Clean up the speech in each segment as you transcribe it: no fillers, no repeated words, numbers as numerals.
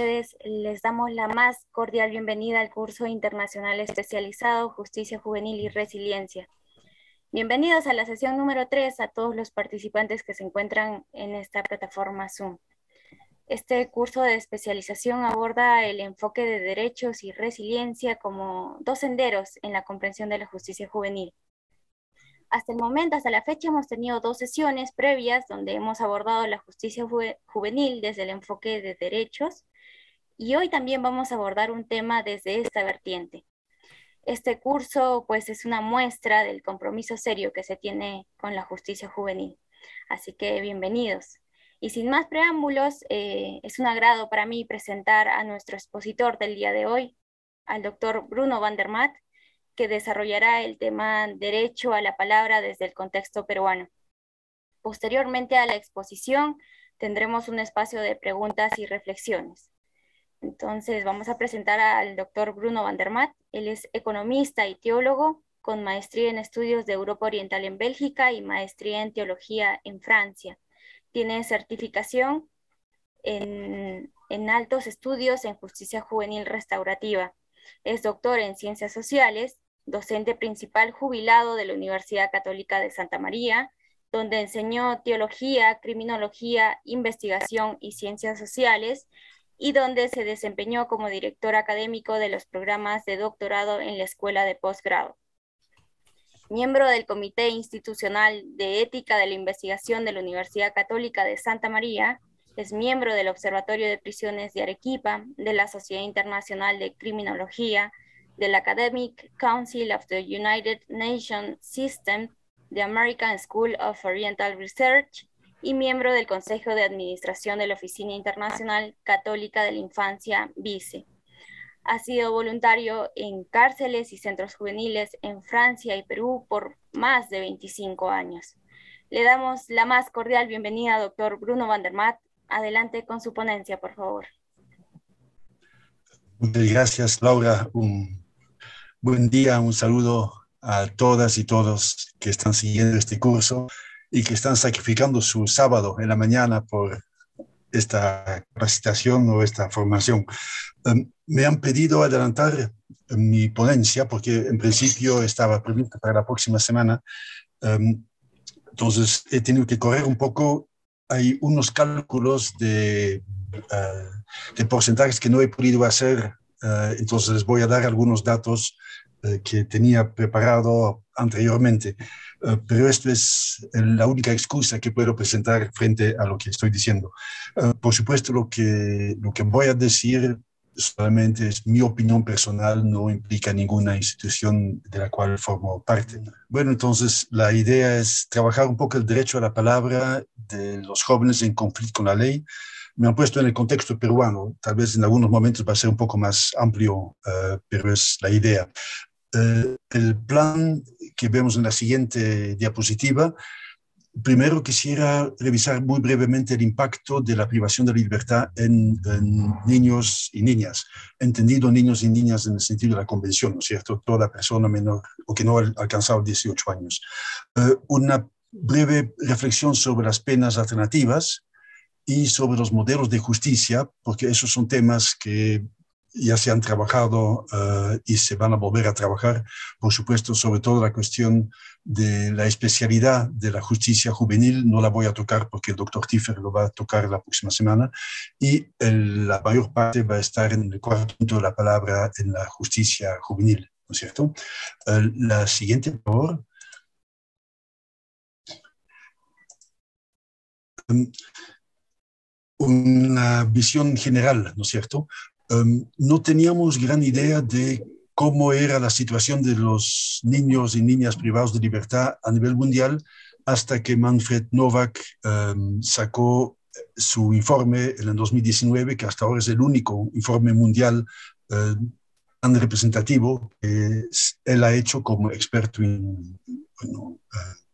ustedes les damos la más cordial bienvenida al curso internacional especializado Justicia Juvenil y Resiliencia. Bienvenidos a la sesión número 3 a todos los participantes que se encuentran en esta plataforma Zoom. Este curso de especialización aborda el enfoque de derechos y resiliencia como dos senderos en la comprensión de la justicia juvenil. Hasta el momento, hasta la fecha, hemos tenido 2 sesiones previas donde hemos abordado la justicia juvenil desde el enfoque de derechos, y hoy también vamos a abordar un tema desde esta vertiente. Este curso pues es una muestra del compromiso serio que se tiene con la justicia juvenil. Así que bienvenidos. Y sin más preámbulos, es un agrado para mí presentar a nuestro expositor del día de hoy, al doctor Bruno van der Maat, que desarrollará el tema Derecho a la Palabra desde el contexto peruano. Posteriormente a la exposición tendremos un espacio de preguntas y reflexiones. Entonces vamos a presentar al doctor Bruno van der Maat. Él es economista y teólogo con maestría en estudios de Europa Oriental en Bélgica y maestría en teología en Francia. Tiene certificación en altos estudios en justicia juvenil restaurativa. Es doctor en ciencias sociales, docente principal jubilado de la Universidad Católica de Santa María, donde enseñó teología, criminología, investigación y ciencias sociales, y donde se desempeñó como director académico de los programas de doctorado en la Escuela de Posgrado. Miembro del Comité Institucional de Ética de la Investigación de la Universidad Católica de Santa María, es miembro del Observatorio de Prisiones de Arequipa, de la Sociedad Internacional de Criminología, del Academic Council of the United Nations System, the American School of Oriental Research, y miembro del Consejo de Administración de la Oficina Internacional Católica de la Infancia, VICE. Ha sido voluntario en cárceles y centros juveniles en Francia y Perú por más de 25 años. Le damos la más cordial bienvenida, doctor Bruno van der Maat. Adelante con su ponencia, por favor. Muchas gracias, Laura. Un buen día, un saludo a todas y todos que están siguiendo este curso y que están sacrificando su sábado en la mañana por esta capacitación o esta formación. Me han pedido adelantar mi ponencia porque en principio estaba prevista para la próxima semana. Entonces he tenido que correr un poco. Hay unos cálculos de porcentajes que no he podido hacer, entonces les voy a dar algunos datos que tenía preparado anteriormente, pero esto es la única excusa que puedo presentar frente a lo que estoy diciendo. Por supuesto, lo que voy a decir solamente es mi opinión personal, no implica ninguna institución de la cual formo parte. Bueno, entonces la idea es trabajar un poco el derecho a la palabra de los jóvenes en conflicto con la ley. Me han puesto en el contexto peruano, tal vez en algunos momentos va a ser un poco más amplio, pero es la idea. El plan que vemos en la siguiente diapositiva. Primero quisiera revisar muy brevemente el impacto de la privación de la libertad en niños y niñas, entendido niños y niñas en el sentido de la convención, ¿no es cierto? Toda persona menor o que no ha alcanzado 18 años. Una breve reflexión sobre las penas alternativas y sobre los modelos de justicia, porque esos son temas que ya se han trabajado y se van a volver a trabajar, por supuesto, sobre todo la cuestión de la especialidad de la justicia juvenil, no la voy a tocar porque el doctor Tiffer lo va a tocar la próxima semana, y la mayor parte va a estar en el cuarto punto de la palabra en la justicia juvenil, ¿no es cierto? La siguiente, por favor. Una visión general, ¿no es cierto? No teníamos gran idea de cómo era la situación de los niños y niñas privados de libertad a nivel mundial hasta que Manfred Novak sacó su informe en el 2019, que hasta ahora es el único informe mundial tan representativo que él ha hecho como experto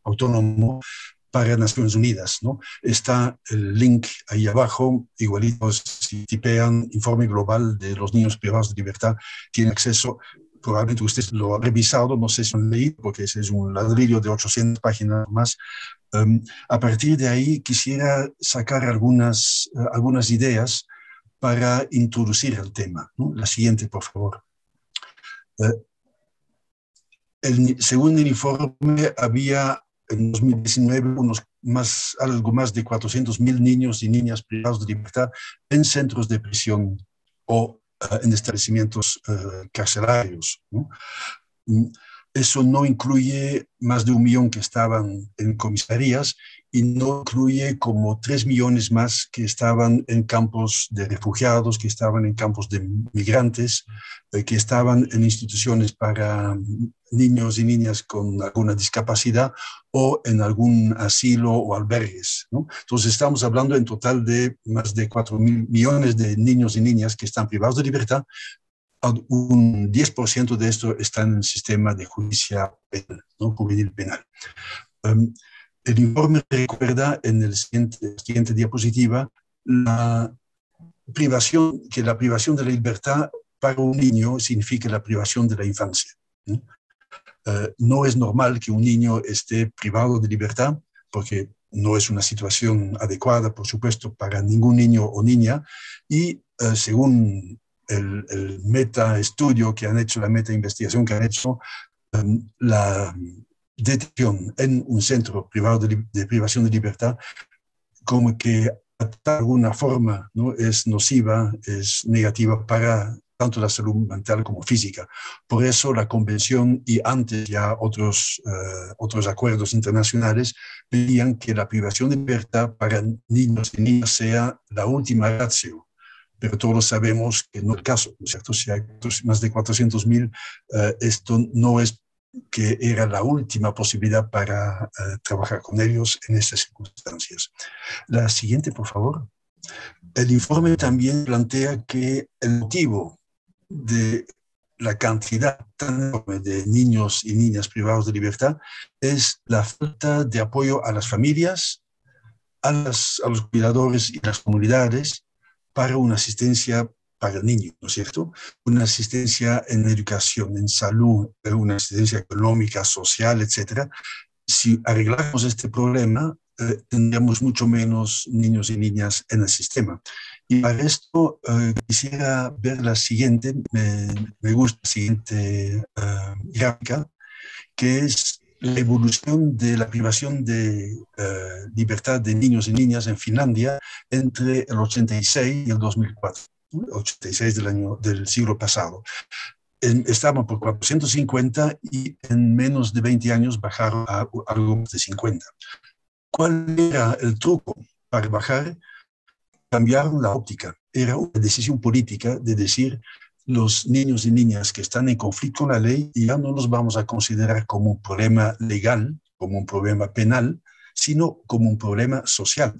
autónomo para Naciones Unidas, ¿no? Está el link ahí abajo, igualito si tipean informe global de los niños privados de libertad, tienen acceso, probablemente usted lo ha revisado, no sé si lo han leído, porque ese es un ladrillo de 800 páginas más. A partir de ahí quisiera sacar algunas ideas para introducir el tema, ¿no? La siguiente, por favor. Según el informe, había en 2019 algo más de 400.000 niños y niñas privados de libertad en centros de prisión o en establecimientos carcelarios, ¿no? Eso no incluye más de 1 millón que estaban en comisarías y no incluye como 3 millones más que estaban en campos de refugiados, que estaban en campos de migrantes, que estaban en instituciones para niños y niñas con alguna discapacidad o en algún asilo o albergues, ¿no? Entonces estamos hablando en total de más de 4 millones de niños y niñas que están privados de libertad. Un 10% de esto está en el sistema de justicia penal, ¿no? Juvenil penal. El informe recuerda en la siguiente diapositiva que la privación de la libertad para un niño significa la privación de la infancia, ¿no? No es normal que un niño esté privado de libertad, porque no es una situación adecuada, por supuesto, para ningún niño o niña, y según el meta-estudio que han hecho, la meta-investigación que han hecho, la detención en un centro privado de privación de libertad, como que de alguna forma, ¿no?, es nociva, es negativa para tanto la salud mental como física. Por eso la convención y antes ya otros acuerdos internacionales pedían que la privación de libertad para niños y niñas sea la última ratio. Pero todos sabemos que no es el caso, ¿no es cierto? Si hay más de 400.000, esto no es que era la última posibilidad para trabajar con ellos en estas circunstancias. La siguiente, por favor. El informe también plantea que el motivo de la cantidad tan enorme de niños y niñas privados de libertad es la falta de apoyo a las familias, a los cuidadores y las comunidades para una asistencia para el niño, ¿no es cierto? Una asistencia en educación, en salud, una asistencia económica, social, etcétera. Si arreglamos este problema, tendríamos mucho menos niños y niñas en el sistema. Y para esto quisiera ver la siguiente, me gusta la siguiente gráfica, que es la evolución de la privación de libertad de niños y niñas en Finlandia entre el 86 y el 2004, ¿no? 86 del siglo pasado. Estaban por 450 y en menos de 20 años bajaron a algo más de 50. ¿Cuál era el truco para bajar? Cambiaron la óptica. Era una decisión política de decir: los niños y niñas que están en conflicto con la ley ya no los vamos a considerar como un problema legal, como un problema penal, sino como un problema social.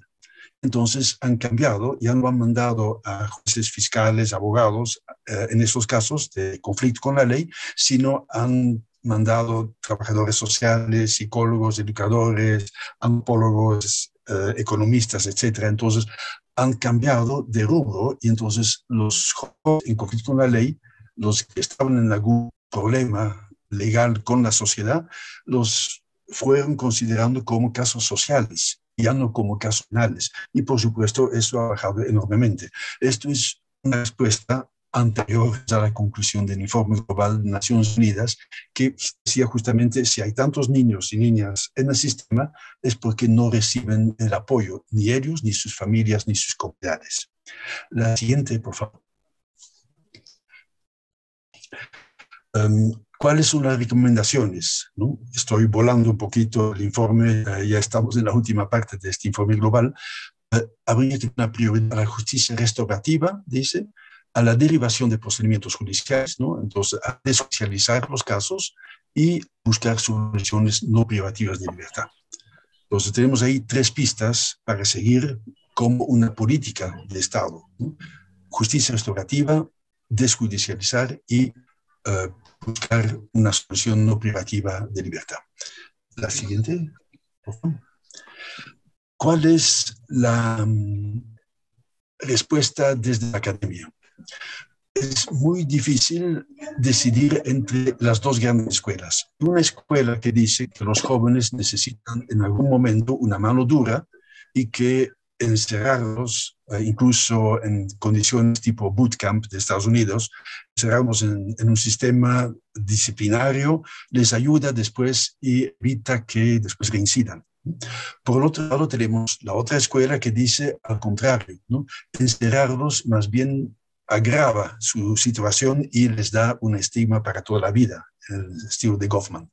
Entonces han cambiado, ya no han mandado a jueces, fiscales, abogados en estos casos de conflicto con la ley, sino han mandado trabajadores sociales, psicólogos, educadores, antropólogos, economistas, etcétera. Entonces han cambiado de rubro y entonces los jóvenes en conflicto con la ley, los que estaban en algún problema legal con la sociedad, los fueron considerando como casos sociales, ya no como casos penales. Y por supuesto eso ha bajado enormemente. Esto es una respuesta anterior a la conclusión del informe global de Naciones Unidas, que decía justamente: si hay tantos niños y niñas en el sistema es porque no reciben el apoyo, ni ellos, ni sus familias, ni sus comunidades. La siguiente, por favor. ¿Cuáles son las recomendaciones? ¿No? Estoy volando un poquito el informe, ya estamos en la última parte de este informe global. Habría que una prioridad a la justicia restaurativa, dice, a la derivación de procedimientos judiciales, ¿no? Entonces, a desjudicializar los casos y buscar soluciones no privativas de libertad. Entonces, tenemos ahí 3 pistas para seguir como una política de Estado, ¿no? Justicia restaurativa, desjudicializar y buscar una solución no privativa de libertad. La siguiente, por favor. ¿Cuál es la respuesta desde la academia? Es muy difícil decidir entre las 2 grandes escuelas. Una escuela que dice que los jóvenes necesitan en algún momento una mano dura y que encerrarlos, incluso en condiciones tipo bootcamp de Estados Unidos, encerrarlos en un sistema disciplinario, les ayuda después y evita que después reincidan. Por el otro lado, tenemos la otra escuela que dice al contrario, ¿no? Encerrarlos más bien agrava su situación y les da un estigma para toda la vida, el estilo de Goffman.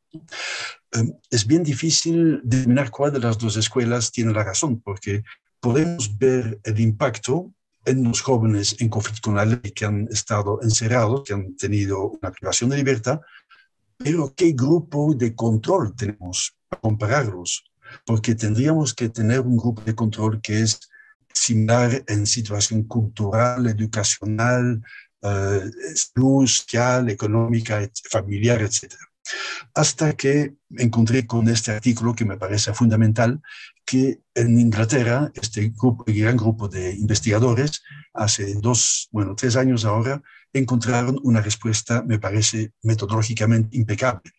Es bien difícil determinar cuál de las dos escuelas tiene la razón, porque podemos ver el impacto en los jóvenes en conflicto con la ley que han estado encerrados, que han tenido una privación de libertad, pero ¿qué grupo de control tenemos para compararlos? Porque tendríamos que tener un grupo de control que es similar en situación cultural, educacional, social, económica, familiar, etc. Hasta que encontré con este artículo que me parece fundamental, que en Inglaterra, este grupo, gran grupo de investigadores, hace 3 años ahora, encontraron una respuesta, me parece, metodológicamente impecable,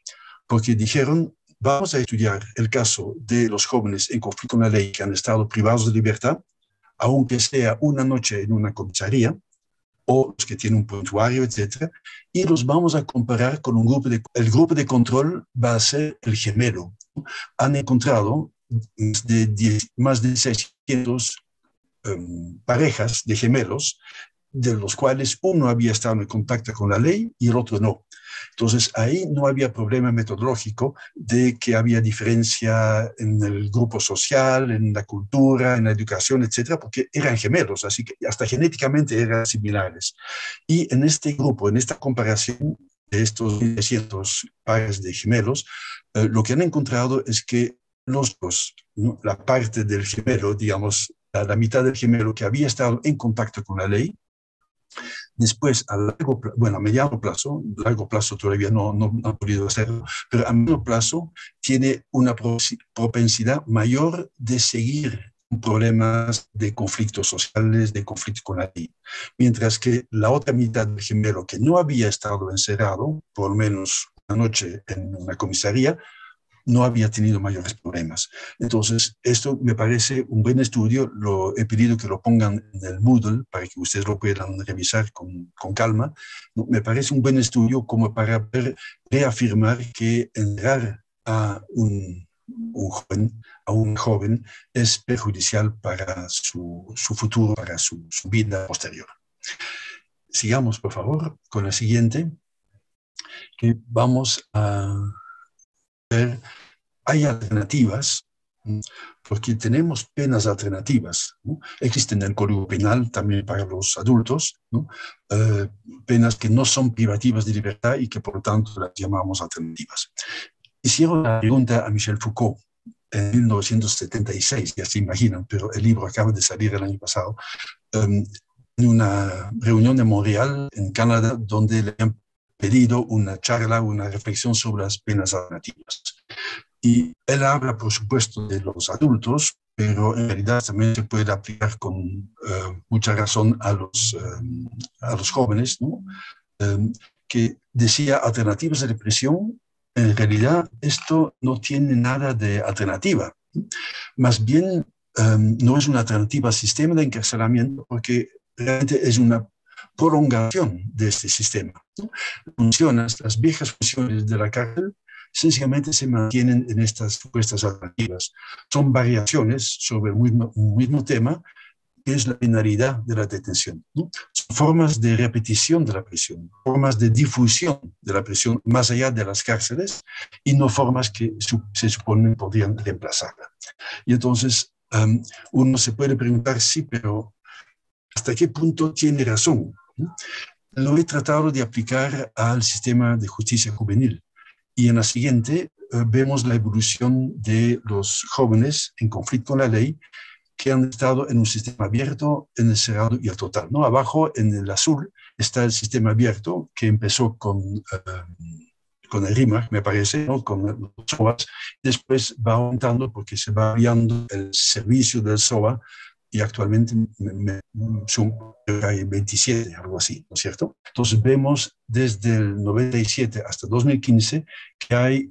porque dijeron, vamos a estudiar el caso de los jóvenes en conflicto con la ley que han estado privados de libertad, aunque sea una noche en una comisaría, o los que tienen un prontuario, etcétera, y los vamos a comparar con un grupo el grupo de control va a ser el gemelo. Han encontrado más de 600 parejas de gemelos, de los cuales uno había estado en contacto con la ley y el otro no. Entonces, ahí no había problema metodológico de que había diferencia en el grupo social, en la cultura, en la educación, etcétera, porque eran gemelos, así que hasta genéticamente eran similares. Y en este grupo, en esta comparación de estos 1.600 pares de gemelos, lo que han encontrado es que los dos, ¿no? La parte del gemelo, digamos, la mitad del gemelo que había estado en contacto con la ley, después, a mediano plazo, largo plazo todavía no ha podido hacerlo, pero a mediano plazo tiene una propensidad mayor de seguir problemas de conflictos sociales, de conflicto con la ley. Mientras que la otra mitad del gemelo que no había estado encerrado, por lo menos una noche en una comisaría, no había tenido mayores problemas. Entonces, esto me parece un buen estudio. Lo he pedido que lo pongan en el Moodle para que ustedes lo puedan revisar con calma. Me parece un buen estudio como para reafirmar que entrar a un joven es perjudicial para su futuro, para su vida posterior. Sigamos, por favor, con la siguiente, que vamos a ver. Hay alternativas, porque tenemos penas alternativas, ¿no? Existen en el Código Penal también para los adultos, ¿no? Penas que no son privativas de libertad y que por lo tanto las llamamos alternativas. Hicieron la pregunta a Michel Foucault en 1976, ya se imaginan, pero el libro acaba de salir el año pasado, en una reunión en Montreal, en Canadá, donde le han pedido una charla, una reflexión sobre las penas alternativas. Y él habla, por supuesto, de los adultos, pero en realidad también se puede aplicar con mucha razón a los jóvenes, ¿no? Que decía alternativas de represión. En realidad esto no tiene nada de alternativa. Más bien no es una alternativa al sistema de encarcelamiento, porque realmente es una prolongación de este sistema, ¿no? Las viejas funciones de la cárcel sencillamente se mantienen en estas supuestas alternativas. Son variaciones sobre un mismo tema, que es la penalidad de la detención, ¿no? Son formas de repetición de la prisión, formas de difusión de la prisión más allá de las cárceles y no formas que se suponen podrían reemplazarla. Y entonces uno se puede preguntar, sí, pero ¿hasta qué punto tiene razón? ¿No? Lo he tratado de aplicar al sistema de justicia juvenil. Y en la siguiente vemos la evolución de los jóvenes en conflicto con la ley que han estado en un sistema abierto, en el cerrado y el total, ¿no? Abajo, en el azul, está el sistema abierto que empezó con el RIMAC, me parece, ¿no? Con los SOAs. Después va aumentando porque se va variando el servicio del SOA y actualmente hay 27, algo así, ¿no es cierto? Entonces vemos desde el 97 hasta 2015 que hay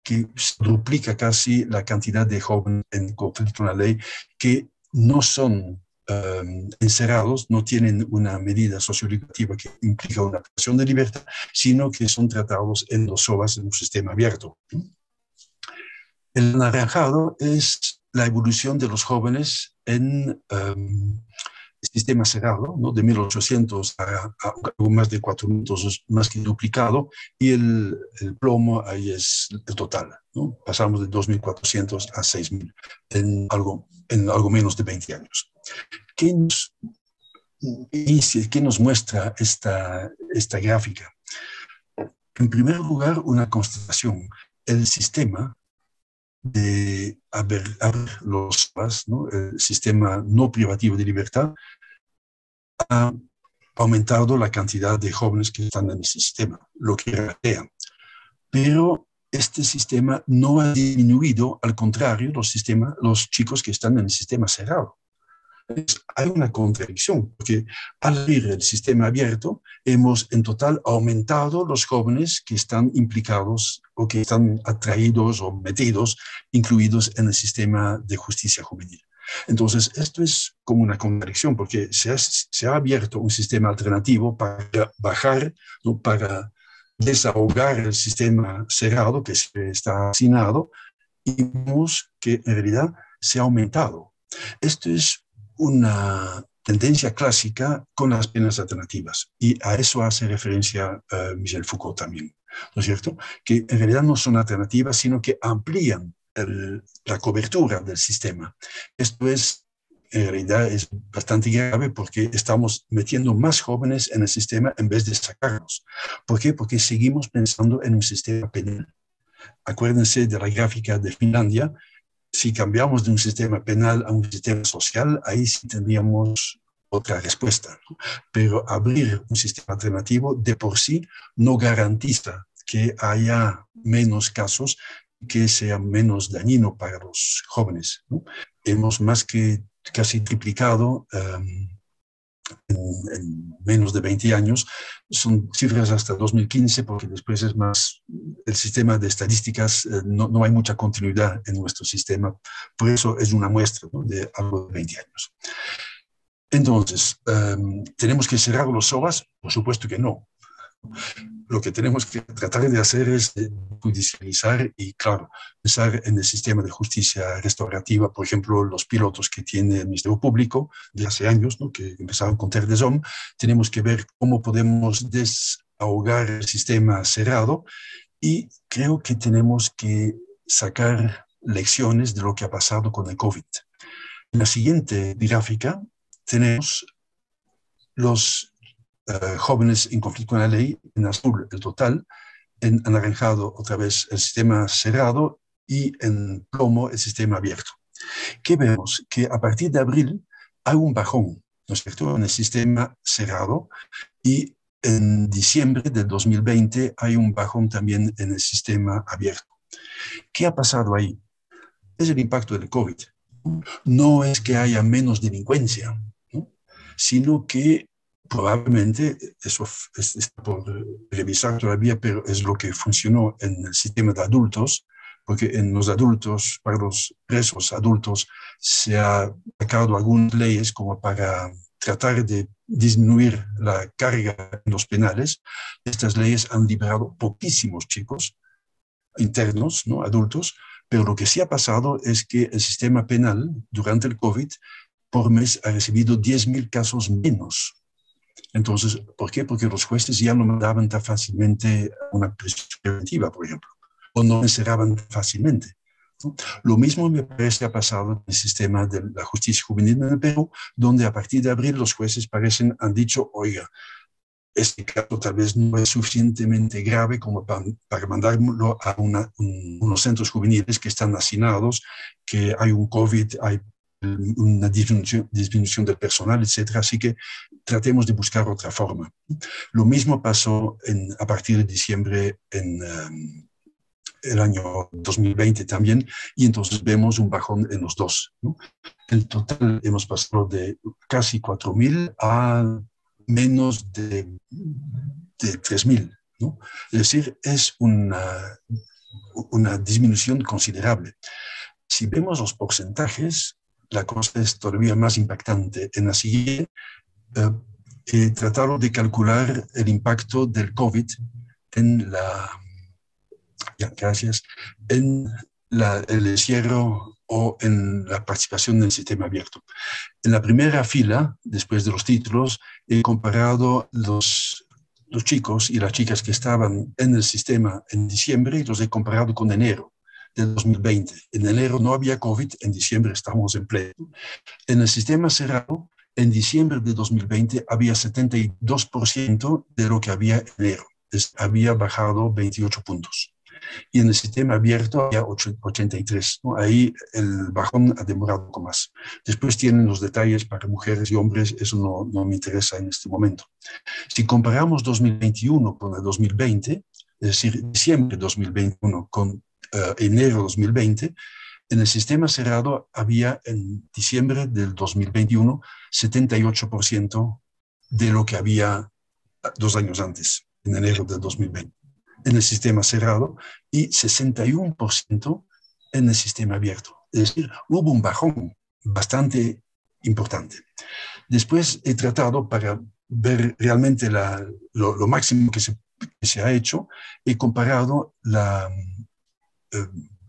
que duplica casi la cantidad de jóvenes en conflicto con la ley que no son encerrados, no tienen una medida socioeducativa que implica una privación de libertad, sino que son tratados en los SOAS en un sistema abierto. El anaranjado es la evolución de los jóvenes en sistema cerrado, ¿no? De 1800 a algo más de 4 minutos, más que duplicado, y el plomo ahí es el total, ¿no? Pasamos de 2.400 a 6.000 en algo menos de 20 años. ¿Qué nos muestra esta gráfica? En primer lugar, una constatación. El sistema de abrir los SOAS, ¿no? El sistema no privativo de libertad, ha aumentado la cantidad de jóvenes que están en el sistema, lo que ratea. Pero este sistema no ha disminuido, al contrario, los chicos que están en el sistema cerrado. Hay una contradicción, porque al abrir el sistema abierto, hemos en total aumentado los jóvenes que están implicados o que están atraídos o metidos, incluidos en el sistema de justicia juvenil. Entonces, esto es como una contradicción, porque se ha abierto un sistema alternativo para bajar, ¿no? Para desahogar el sistema cerrado que está asignado, y vemos que en realidad se ha aumentado. Esto es una tendencia clásica con las penas alternativas, y a eso hace referencia Michel Foucault también, ¿no es cierto? Que en realidad no son alternativas, sino que amplían la cobertura del sistema. Esto en realidad es bastante grave, porque estamos metiendo más jóvenes en el sistema en vez de sacarlos. ¿Por qué? Porque seguimos pensando en un sistema penal. Acuérdense de la gráfica de Finlandia. Si cambiamos de un sistema penal a un sistema social, ahí sí tendríamos otra respuesta, ¿no? Pero abrir un sistema alternativo de por sí no garantiza que haya menos casos, que sea menos dañino para los jóvenes, ¿no? Hemos más que casi triplicado en menos de 20 años. Son cifras hasta 2015, porque después es más el sistema de estadísticas, no hay mucha continuidad en nuestro sistema, por eso es una muestra, ¿no? De algo de 20 años. Entonces, ¿tenemos que cerrar los SOAS? Por supuesto que no. Lo que tenemos que tratar de hacer es judicializar y, claro, pensar en el sistema de justicia restaurativa. Por ejemplo, los pilotos que tiene el Ministerio Público de hace años, ¿no? Que empezaron con Terre des Hommes. Tenemos que ver cómo podemos desahogar el sistema cerrado, y creo que tenemos que sacar lecciones de lo que ha pasado con el COVID. En la siguiente gráfica tenemos los jóvenes en conflicto con la ley, en azul el total, en anaranjado otra vez el sistema cerrado, y en plomo el sistema abierto. ¿Qué vemos? Que a partir de abril hay un bajón, ¿no es cierto?, en el sistema cerrado, y en diciembre del 2020 hay un bajón también en el sistema abierto. ¿Qué ha pasado ahí? Es el impacto del COVID. No es que haya menos delincuencia, ¿no? Sino que probablemente, eso está por revisar todavía, pero es lo que funcionó en el sistema de adultos, porque en los adultos, para los presos adultos, se ha sacado algunas leyes como para tratar de disminuir la carga en los penales. Estas leyes han liberado poquísimos chicos internos, ¿no? Adultos, pero lo que sí ha pasado es que el sistema penal durante el COVID por mes ha recibido 10.000 casos menos. Entonces, ¿por qué? Porque los jueces ya no mandaban tan fácilmente una prisión preventiva, por ejemplo, o no encerraban fácilmente, ¿no? Lo mismo me parece ha pasado en el sistema de la justicia juvenil en el Perú, donde a partir de abril los jueces han dicho, oiga, este caso tal vez no es suficientemente grave como para mandarlo a unos centros juveniles que están hacinados, que hay un COVID, hay una disminución del personal, etcétera. Así que tratemos de buscar otra forma. Lo mismo pasó a partir de diciembre en el año 2020 también, y entonces vemos un bajón en los dos, ¿no? En total hemos pasado de casi 4.000 a menos de 3.000, ¿no? Es decir, es una disminución considerable. Si vemos los porcentajes, la cosa es todavía más impactante. En la siguiente, he tratado de calcular el impacto del COVID en el encierro o en la participación en el sistema abierto. En la primera fila, después de los títulos, he comparado los chicos y las chicas que estaban en el sistema en diciembre y los he comparado con enero de 2020. En enero no había COVID, en diciembre estamos en pleno. En el sistema cerrado, en diciembre de 2020 había 72% de lo que había en enero. Había bajado 28 puntos. Y en el sistema abierto había 83. ¿No? Ahí el bajón ha demorado un poco más. Después tienen los detalles para mujeres y hombres, eso no me interesa en este momento. Si comparamos 2021 con el 2020, es decir, diciembre de 2021 con enero de 2020, en el sistema cerrado había en diciembre del 2021 78% de lo que había 2 años antes, en enero del 2020. En el sistema cerrado y 61% en el sistema abierto. Es decir, hubo un bajón bastante importante. Después he tratado, para ver realmente lo máximo que se ha hecho, he comparado la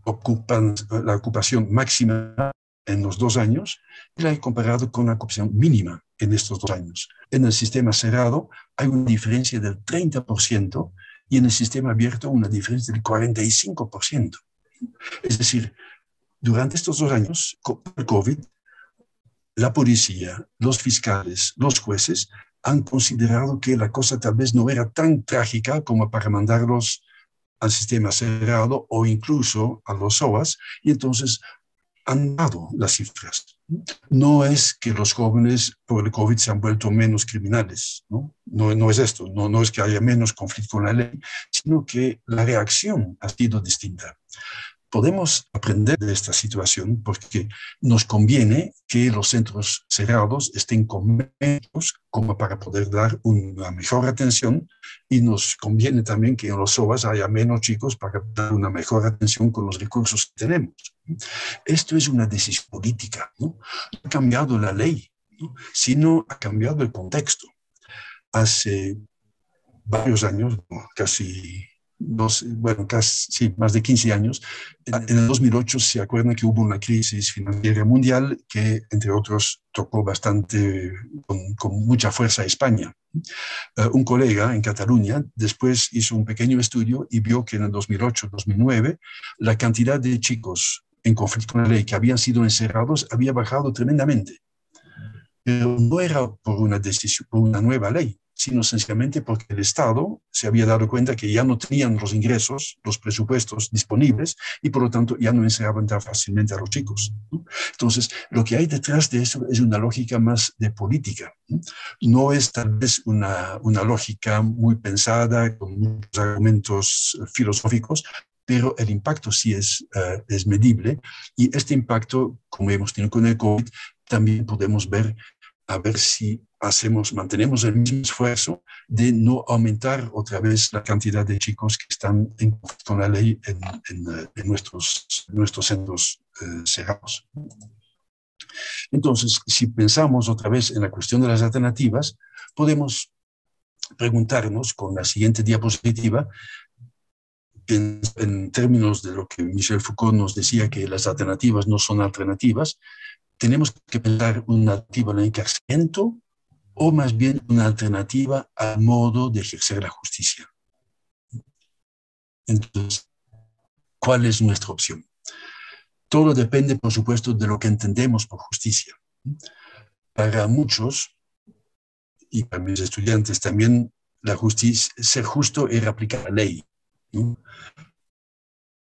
ocupación máxima en los 2 años y la he comparado con la ocupación mínima en estos 2 años. En el sistema cerrado hay una diferencia del 30%, y en el sistema abierto una diferencia del 45%. Es decir, durante estos 2 años, con el COVID, la policía, los fiscales, los jueces han considerado que la cosa tal vez no era tan trágica como para mandarlos al sistema cerrado o incluso a los SOAS, y entonces han dado las cifras. No es que los jóvenes por el COVID se han vuelto menos criminales, no es esto, no es que haya menos conflicto con la ley, sino que la reacción ha sido distinta. Podemos aprender de esta situación porque nos conviene que los centros cerrados estén con medios como para poder dar una mejor atención, y nos conviene también que en los SOAS haya menos chicos para dar una mejor atención con los recursos que tenemos. Esto es una decisión política, no ha cambiado la ley, sino ha cambiado el contexto. Hace varios años, casi más de 15 años, en el 2008 se acuerdan que hubo una crisis financiera mundial que, entre otros, tocó bastante, con mucha fuerza a España. Un colega en Cataluña después hizo un pequeño estudio y vio que en el 2008-2009 la cantidad de chicos en conflicto con la ley que habían sido encerrados había bajado tremendamente. Pero no era por una decisión, por una nueva ley, sino sencillamente porque el Estado se había dado cuenta que ya no tenían los ingresos, los presupuestos disponibles, y por lo tanto ya no encerraban tan fácilmente a los chicos. Entonces, lo que hay detrás de eso es una lógica más de política. No es tal vez una lógica muy pensada, con muchos argumentos filosóficos, pero el impacto sí es medible, y este impacto, como hemos tenido con el COVID, también podemos ver, a ver si mantenemos el mismo esfuerzo de no aumentar otra vez la cantidad de chicos que están en conflicto con la ley en nuestros centros cerrados. Entonces, si pensamos otra vez en la cuestión de las alternativas, podemos preguntarnos con la siguiente diapositiva, en términos de lo que Michel Foucault nos decía, que las alternativas no son alternativas, tenemos que pensar una alternativa al encarcelamiento o más bien una alternativa al modo de ejercer la justicia. Entonces, ¿cuál es nuestra opción? Todo depende, por supuesto, de lo que entendemos por justicia. Para muchos, y para mis estudiantes también, la justicia, ser justo era aplicar la ley, ¿no?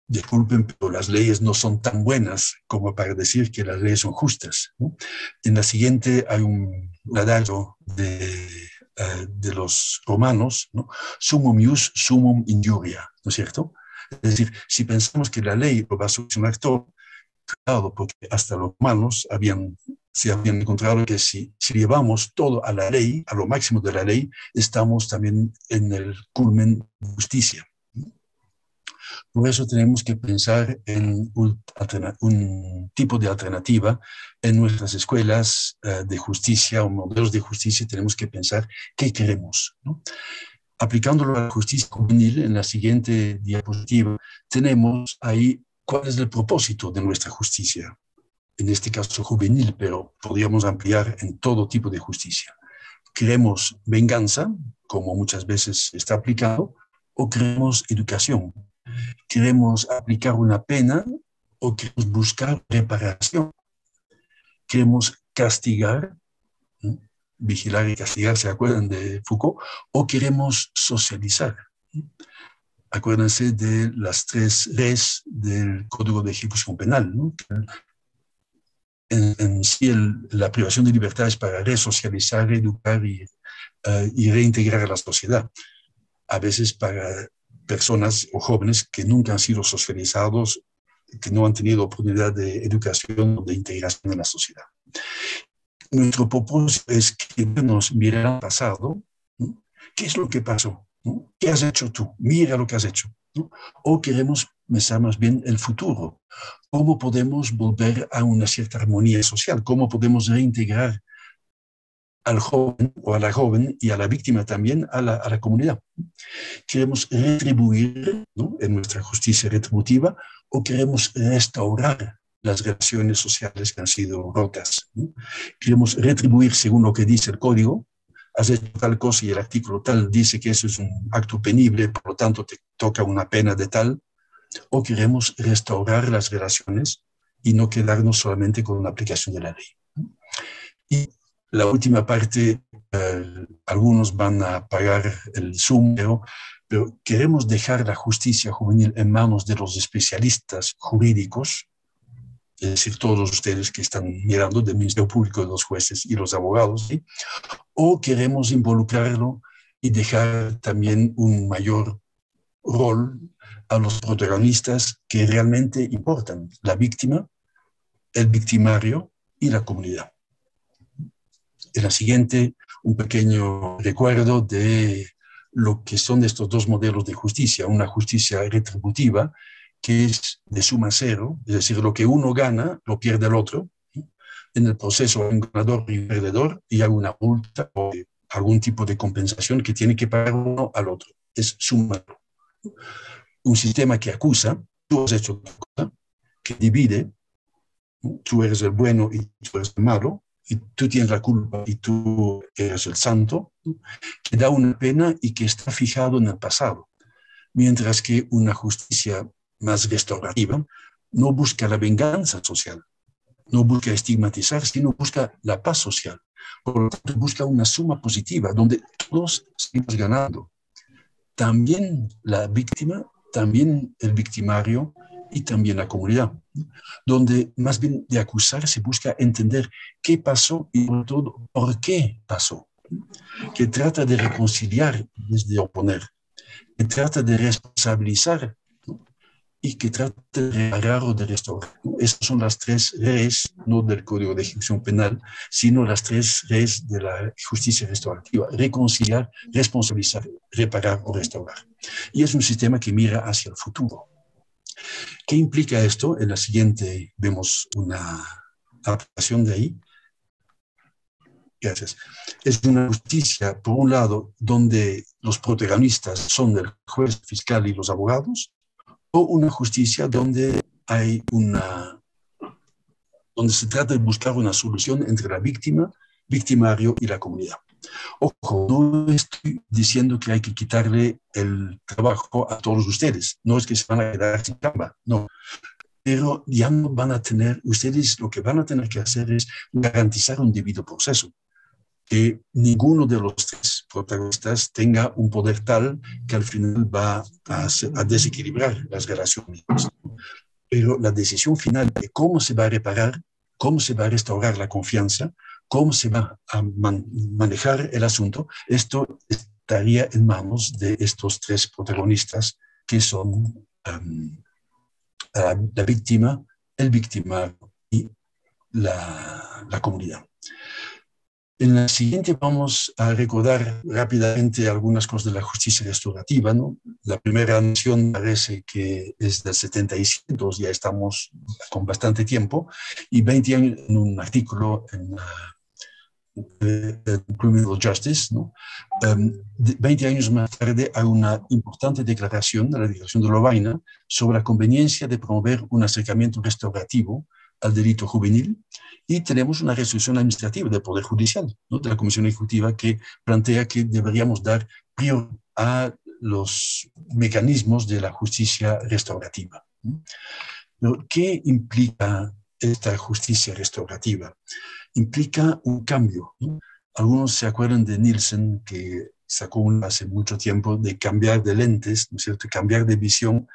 Disculpen, pero las leyes no son tan buenas como para decir que las leyes son justas, ¿no? En la siguiente hay un adagio de los romanos, ¿no? Summum ius, summum injuria, ¿no es cierto? Es decir, si pensamos que la ley lo va a solucionar todo, claro, porque hasta los romanos se habían encontrado que si llevamos todo a la ley, a lo máximo de la ley, estamos también en el culmen de justicia. Por eso tenemos que pensar en un tipo de alternativa en nuestras escuelas de justicia o modelos de justicia. Tenemos que pensar qué queremos, ¿no? Aplicándolo a la justicia juvenil, en la siguiente diapositiva, tenemos ahí cuál es el propósito de nuestra justicia. En este caso juvenil, pero podríamos ampliar en todo tipo de justicia. ¿Queremos venganza, como muchas veces está aplicado, o queremos educación? ¿Queremos aplicar una pena o queremos buscar reparación? ¿Queremos castigar, ¿no? Vigilar y castigar, ¿se acuerdan de Foucault? ¿O queremos socializar? Acuérdense de las 3 Res del Código de Ejecución Penal, ¿no? En sí, la privación de libertad es para resocializar, educar y reintegrar a la sociedad. A veces para personas o jóvenes que nunca han sido socializados, que no han tenido oportunidad de educación o de integración en la sociedad. Nuestro propósito es que nos mirar al pasado, ¿no? ¿Qué es lo que pasó? ¿No? ¿Qué has hecho tú? Mira lo que has hecho, ¿no? O queremos pensar más bien el futuro. ¿Cómo podemos volver a una cierta armonía social? ¿Cómo podemos reintegrar al joven o a la joven y a la víctima también a la comunidad? ¿Queremos retribuir, ¿no?, en nuestra justicia retributiva, o queremos restaurar las relaciones sociales que han sido rotas, ¿no? Queremos retribuir según lo que dice el código. Has hecho tal cosa y el artículo tal dice que eso es un acto penible, por lo tanto te toca una pena de tal. O queremos restaurar las relaciones y no quedarnos solamente con la aplicación de la ley. Y la última parte, algunos van a pagar el Zoom, pero queremos dejar la justicia juvenil en manos de los especialistas jurídicos, es decir, todos ustedes que están mirando, del Ministerio Público, de los jueces y los abogados, ¿sí? O queremos involucrarlo y dejar también un mayor rol a los protagonistas que realmente importan: la víctima, el victimario y la comunidad. En la siguiente, un pequeño recuerdo de lo que son estos dos modelos de justicia: una justicia retributiva, que es de suma cero, es decir, lo que uno gana lo pierde el otro. En el proceso hay un ganador y un perdedor, y hay una multa o algún tipo de compensación que tiene que pagar uno al otro. Es suma. Un sistema que acusa: tú has hecho la cosa, que divide: tú eres el bueno y tú eres el malo, y tú tienes la culpa y tú eres el santo, que da una pena y que está fijado en el pasado. Mientras que una justicia más restaurativa no busca la venganza social, no busca estigmatizar, sino busca la paz social. Por lo tanto, busca una suma positiva donde todos seguimos ganando. También la víctima, también el victimario y también la comunidad, donde más bien de acusar se busca entender qué pasó y sobre todo por qué pasó, que trata de reconciliar desde oponer, que trata de responsabilizar, ¿no?, y que trata de reparar o de restaurar. Esas son las 3 Res, no del Código de Ejecución Penal, sino las 3 Res de la justicia restaurativa: reconciliar, responsabilizar, reparar o restaurar. Y es un sistema que mira hacia el futuro. ¿Qué implica esto? En la siguiente vemos una aplicación de ahí. Gracias. Es una justicia, por un lado, donde los protagonistas son el juez, fiscal y los abogados, o una justicia donde hay donde se trata de buscar una solución entre la víctima, victimario y la comunidad. Ojo, no estoy diciendo que hay que quitarle el trabajo a todos ustedes, no es que se van a quedar sin chamba, no. Pero ya no van a tener, ustedes lo que van a tener que hacer es garantizar un debido proceso, que ninguno de los 3 protagonistas tenga un poder tal que al final va a desequilibrar las relaciones. Pero la decisión final de cómo se va a reparar, cómo se va a restaurar la confianza, cómo se va a manejar el asunto, esto estaría en manos de estos 3 protagonistas, que son la víctima, el victimario y la comunidad. En la siguiente vamos a recordar rápidamente algunas cosas de la justicia restaurativa, ¿no? La primera mención parece que es del 77, entonces ya estamos con bastante tiempo, y 20 años en un artículo en Criminal Justice, ¿no? 20 años más tarde hay una importante declaración, la declaración de Lovaina, sobre la conveniencia de promover un acercamiento restaurativo al delito juvenil, y tenemos una resolución administrativa del Poder Judicial, ¿no? De la Comisión Ejecutiva, que plantea que deberíamos dar prioridad a los mecanismos de la justicia restaurativa, ¿no? Pero, ¿qué implica esta justicia restaurativa? Implica un cambio, ¿no? Algunos se acuerdan de Nielsen, que sacó hace mucho tiempo, de cambiar de lentes, ¿no es cierto?, cambiar de visión.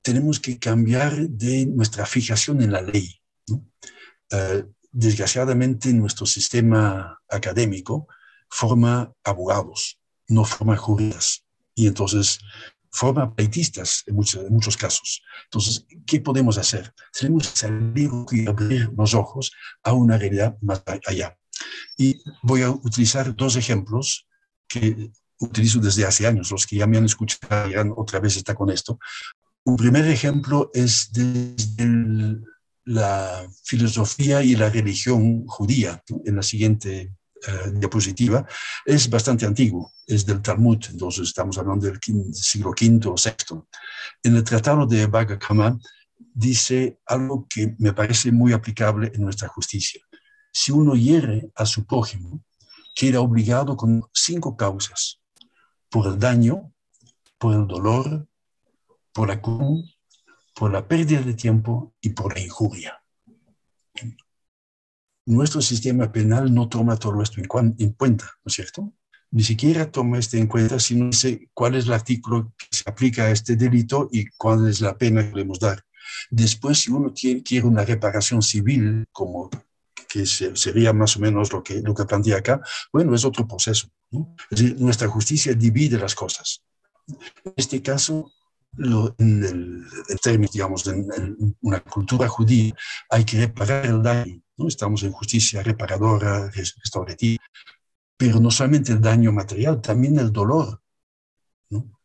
Tenemos que cambiar de nuestra fijación en la ley, ¿no? Desgraciadamente, nuestro sistema académico forma abogados, no forma juristas, y entonces forma pleitistas en muchos casos. Entonces, ¿qué podemos hacer? Tenemos que salir y abrir los ojos a una realidad más allá. Y voy a utilizar dos ejemplos que utilizo desde hace años. Los que ya me han escuchado dirán, otra vez está con esto. Un primer ejemplo es desde la filosofía y la religión judía. En la siguiente diapositiva, es bastante antiguo, es del Talmud, entonces estamos hablando del siglo V o VI. En el Tratado de Bava Kama dice algo que me parece muy aplicable en nuestra justicia. Si uno hiere a su prójimo, queda obligado con 5 causas: por el daño, por el dolor, por la culpa, por la pérdida de tiempo y por la injuria. Nuestro sistema penal no toma todo esto en cuenta, ¿no es cierto? Ni siquiera toma esto en cuenta, sino dice cuál es el artículo que se aplica a este delito y cuál es la pena que debemos dar. Después, si uno quiere una reparación civil, como que sería más o menos lo que plantea acá, bueno, es otro proceso, ¿no? Es decir, nuestra justicia divide las cosas. En este caso, en términos, digamos, en una cultura judía, hay que reparar el daño, ¿no? Estamos en justicia reparadora, restaurativa, pero no solamente el daño material, también el dolor, ¿no?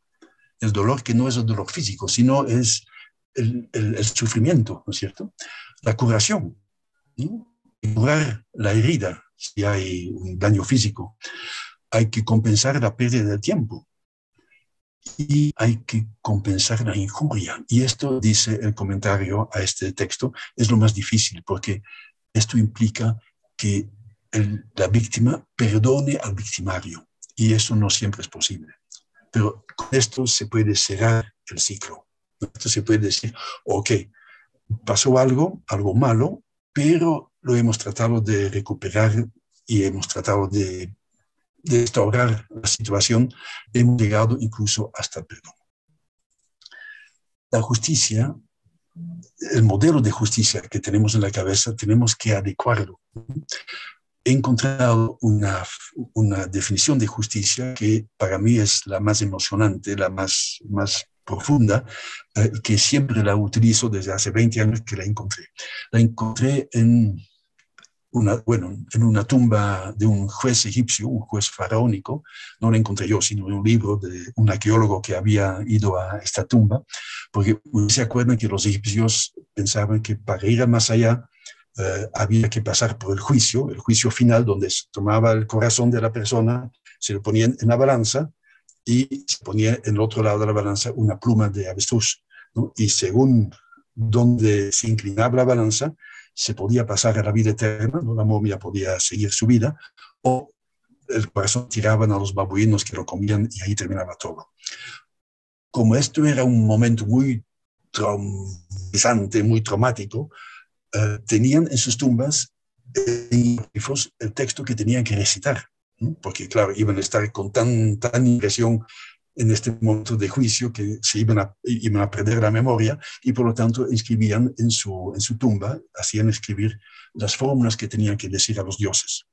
El dolor que no es el dolor físico, sino es el sufrimiento, ¿no es cierto? La curación, ¿no? Curar la herida si hay un daño físico. Hay que compensar la pérdida del tiempo. Y hay que compensar la injuria. Y esto, dice el comentario a este texto, es lo más difícil, porque esto implica que la víctima perdone al victimario. Y eso no siempre es posible. Pero con esto se puede cerrar el ciclo. Esto se puede decir, ok, pasó algo malo, pero lo hemos tratado de recuperar y hemos tratado de restaurar la situación, hemos llegado incluso hasta el perdón. La justicia, el modelo de justicia que tenemos en la cabeza, tenemos que adecuarlo. He encontrado una definición de justicia que para mí es la más emocionante, la más profunda, que siempre la utilizo desde hace 20 años que la encontré. La encontré en una tumba de un juez egipcio, un juez faraónico. No la encontré yo, sino en un libro de un arqueólogo que había ido a esta tumba, porque se acuerdan que los egipcios pensaban que para ir más allá había que pasar por el juicio final, donde se tomaba el corazón de la persona, se lo ponía en la balanza y se ponía en el otro lado de la balanza una pluma de avestruz, ¿no? Y según donde se inclinaba la balanza, se podía pasar a la vida eterna, ¿no? La momia podía seguir su vida, o el corazón tiraban a los babuinos que lo comían y ahí terminaba todo. Como esto era un momento muy traumatizante, muy traumático, tenían en sus tumbas el texto que tenían que recitar, ¿no? Porque claro, iban a estar con tan impresión en este momento de juicio que se iban a perder la memoria, y por lo tanto escribían en su tumba, hacían escribir las fórmulas que tenían que decir a los dioses.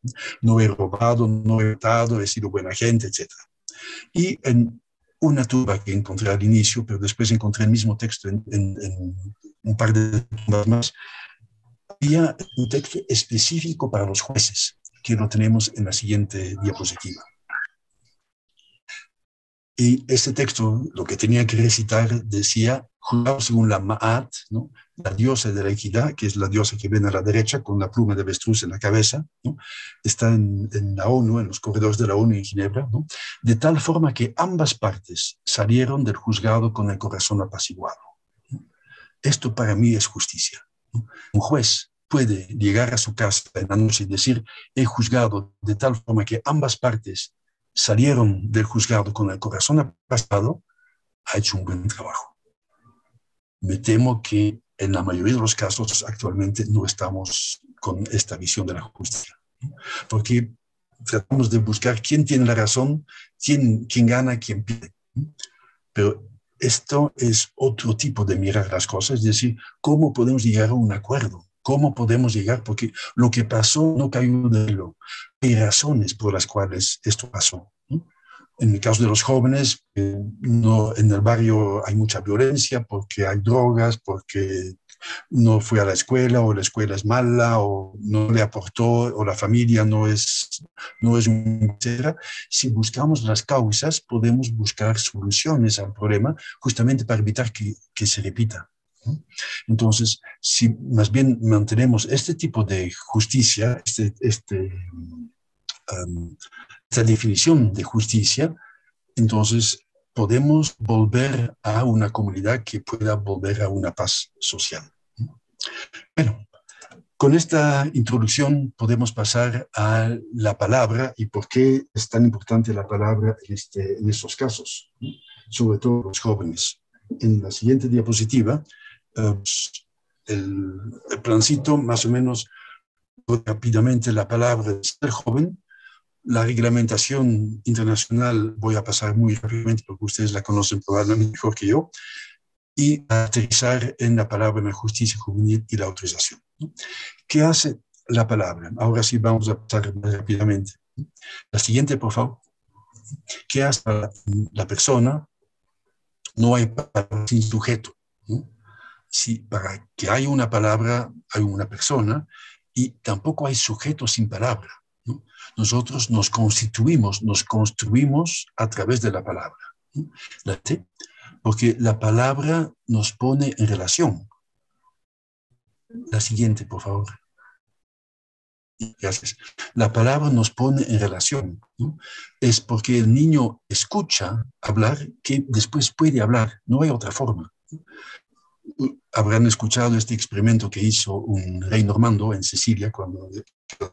No he robado, no he matado, he sido buena gente, etc. Y en una tumba que encontré al inicio, pero después encontré el mismo texto en un par de tumbas más, había un texto específico para los jueces. que lo tenemos en la siguiente diapositiva. Y este texto, lo que tenía que recitar, decía, juzgado según la Ma'at, ¿no?, la diosa de la equidad, que es la diosa que ven a la derecha con la pluma de avestruz en la cabeza, ¿no?, está en la ONU, en los corredores de la ONU en Ginebra, ¿no?, de tal forma que ambas partes salieron del juzgado con el corazón apaciguado. Esto para mí es justicia, ¿no? Un juez puede llegar a su casa en la noche y decir, he juzgado de tal forma que ambas partes salieron del juzgado con el corazón apaciguado, ha hecho un buen trabajo. Me temo que en la mayoría de los casos actualmente no estamos con esta visión de la justicia, ¿no?, porque tratamos de buscar quién tiene la razón, quién gana, quién pierde, ¿no? Pero esto es otro tipo de mirar las cosas, es decir, cómo podemos llegar a un acuerdo, cómo podemos llegar, porque lo que pasó no cayó de lo. Hay razones por las cuales esto pasó, ¿no? En el caso de los jóvenes, no, en el barrio hay mucha violencia porque hay drogas, porque no fue a la escuela o la escuela es mala o no le aportó o la familia no es un, etcétera. Si buscamos las causas, podemos buscar soluciones al problema justamente para evitar que se repita, ¿no? Entonces, si más bien mantenemos este tipo de justicia, esta definición de justicia, entonces podemos volver a una comunidad que pueda volver a una paz social. Bueno, con esta introducción podemos pasar a la palabra y por qué es tan importante la palabra en estos casos, ¿no?, sobre todo los jóvenes. En la siguiente diapositiva, el plancito más o menos rápidamente la palabra de ser joven. La reglamentación internacional voy a pasar muy rápidamente porque ustedes la conocen probablemente mejor que yo, y aterrizar en la palabra, en la justicia juvenil y la autorización, ¿no? ¿Qué hace la palabra? Ahora sí vamos a pasar rápidamente. La siguiente, por favor. ¿Qué hace la persona? No hay palabra sin sujeto, ¿no? Si para que haya una palabra hay una persona, y tampoco hay sujeto sin palabra, ¿no? Nosotros nos construimos a través de la palabra, ¿no? Porque la palabra nos pone en relación. La siguiente, por favor. Gracias. La palabra nos pone en relación, ¿no? Es porque el niño escucha hablar que después puede hablar. No hay otra forma. Habrán escuchado este experimento que hizo un rey normando en Sicilia, cuando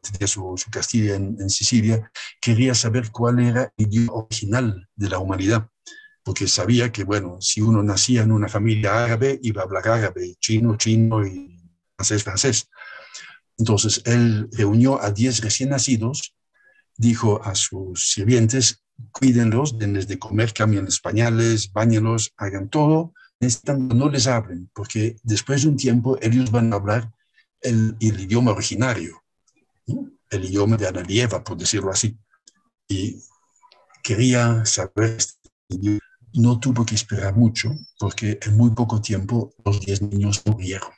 tenía su Castilla en Sicilia. Quería saber cuál era el idioma original de la humanidad, porque sabía que, bueno, si uno nacía en una familia árabe, iba a hablar árabe, chino, chino y francés, francés. Entonces, él reunió a 10 recién nacidos, dijo a sus sirvientes, cuídenlos, denles de comer, cambien pañales, báñenlos, hagan todo, no les hablen, porque después de un tiempo ellos van a hablar el idioma originario, ¿no?, el idioma de Analieva, por decirlo así. Y quería saber este idioma. No tuvo que esperar mucho, porque en muy poco tiempo los 10 niños murieron.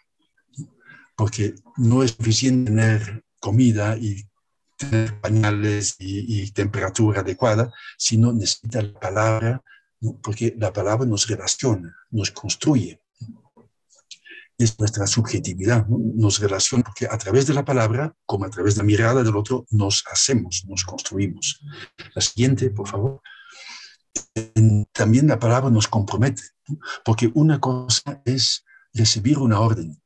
Porque no es suficiente tener comida y tener pañales y temperatura adecuada, sino necesita la palabra, ¿no?, porque la palabra nos relaciona, nos construye. Es nuestra subjetividad, ¿no? Nos relaciona porque a través de la palabra, como a través de la mirada del otro, nos hacemos, nos construimos. La siguiente, por favor. También la palabra nos compromete, ¿no?, porque una cosa es recibir una orden,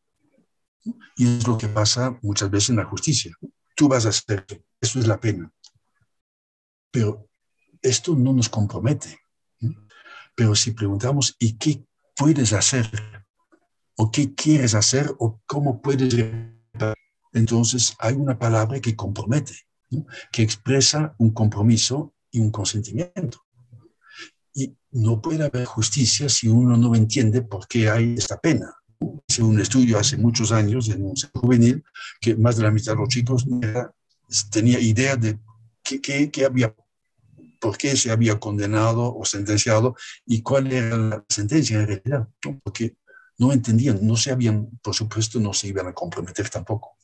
¿no?, y es lo que pasa muchas veces en la justicia. Tú vas a hacer, eso es la pena. Pero esto no nos compromete, ¿no? Pero si preguntamos, ¿y qué puedes hacer? ¿O qué quieres hacer? ¿O cómo puedes? Entonces hay una palabra que compromete, ¿no?, que expresa un compromiso y un consentimiento. Y no puede haber justicia si uno no entiende por qué hay esta pena. Hice un estudio hace muchos años en un centro juvenil que más de la mitad de los chicos tenía idea de qué había, por qué se había condenado o sentenciado y cuál era la sentencia en realidad, ¿no? Porque no entendían, no sabían, por supuesto, no se iban a comprometer tampoco.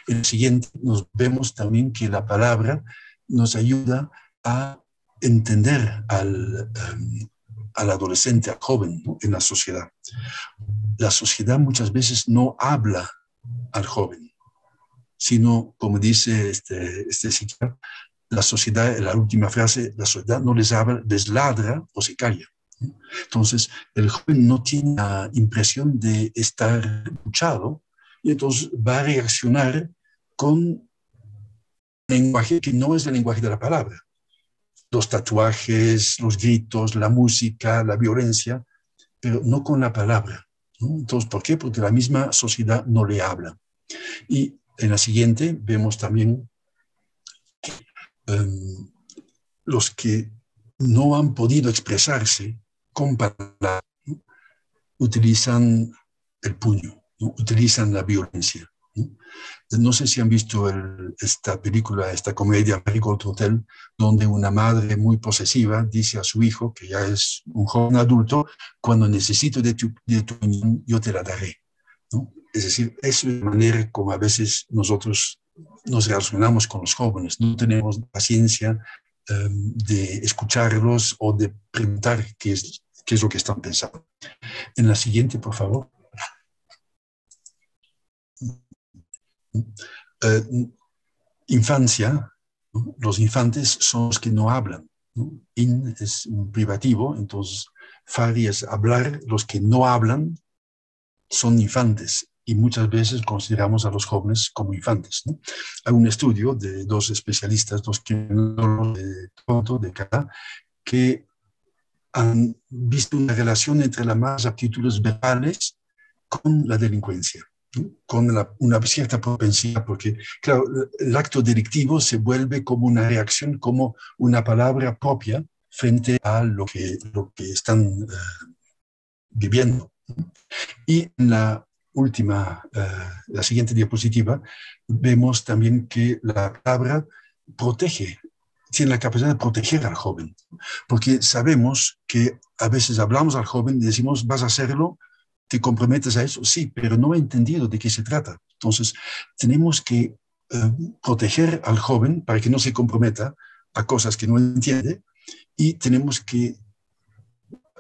En el siguiente nos vemos también que la palabra nos ayuda a entender al adolescente, al joven, ¿no?, en la sociedad. La sociedad muchas veces no habla al joven, sino, como dice este psiquiatra, la sociedad, la última frase, la sociedad no les habla, les ladra o se calla. Entonces, el joven no tiene la impresión de estar escuchado y entonces va a reaccionar con lenguaje que no es el lenguaje de la palabra. Los tatuajes, los gritos, la música, la violencia, pero no con la palabra, ¿no? Entonces, ¿por qué? Porque la misma sociedad no le habla. Y en la siguiente vemos también que los que no han podido expresarse con palabras, ¿no?, utilizan el puño, ¿no?, utilizan la violencia, ¿no? No sé si han visto esta película, esta comedia Marigold Hotel, donde una madre muy posesiva dice a su hijo, que ya es un joven adulto, cuando necesito de tu opinión, yo te la daré, ¿no? Es decir, es la manera como a veces nosotros nos relacionamos con los jóvenes. No tenemos paciencia de escucharlos o de preguntar qué es lo que están pensando. En la siguiente, por favor. Infancia, ¿no? Los infantes son los que no hablan, ¿no? In es un privativo, entonces fari es hablar. Los que no hablan son infantes y muchas veces consideramos a los jóvenes como infantes, ¿no? Hay un estudio de dos especialistas, dos criminólogos de Toronto, de Canadá, que han visto una relación entre las malas aptitudes verbales con la delincuencia, ¿no?, con una cierta propensidad, porque, claro, el acto delictivo se vuelve como una reacción, como una palabra propia frente a lo que están viviendo. Y en la siguiente diapositiva, vemos también que la palabra tiene la capacidad de proteger al joven, porque sabemos que a veces hablamos al joven y decimos, vas a hacerlo, ¿te comprometes a eso? Sí, pero no he entendido de qué se trata. Entonces, tenemos que proteger al joven para que no se comprometa a cosas que no entiende, y tenemos que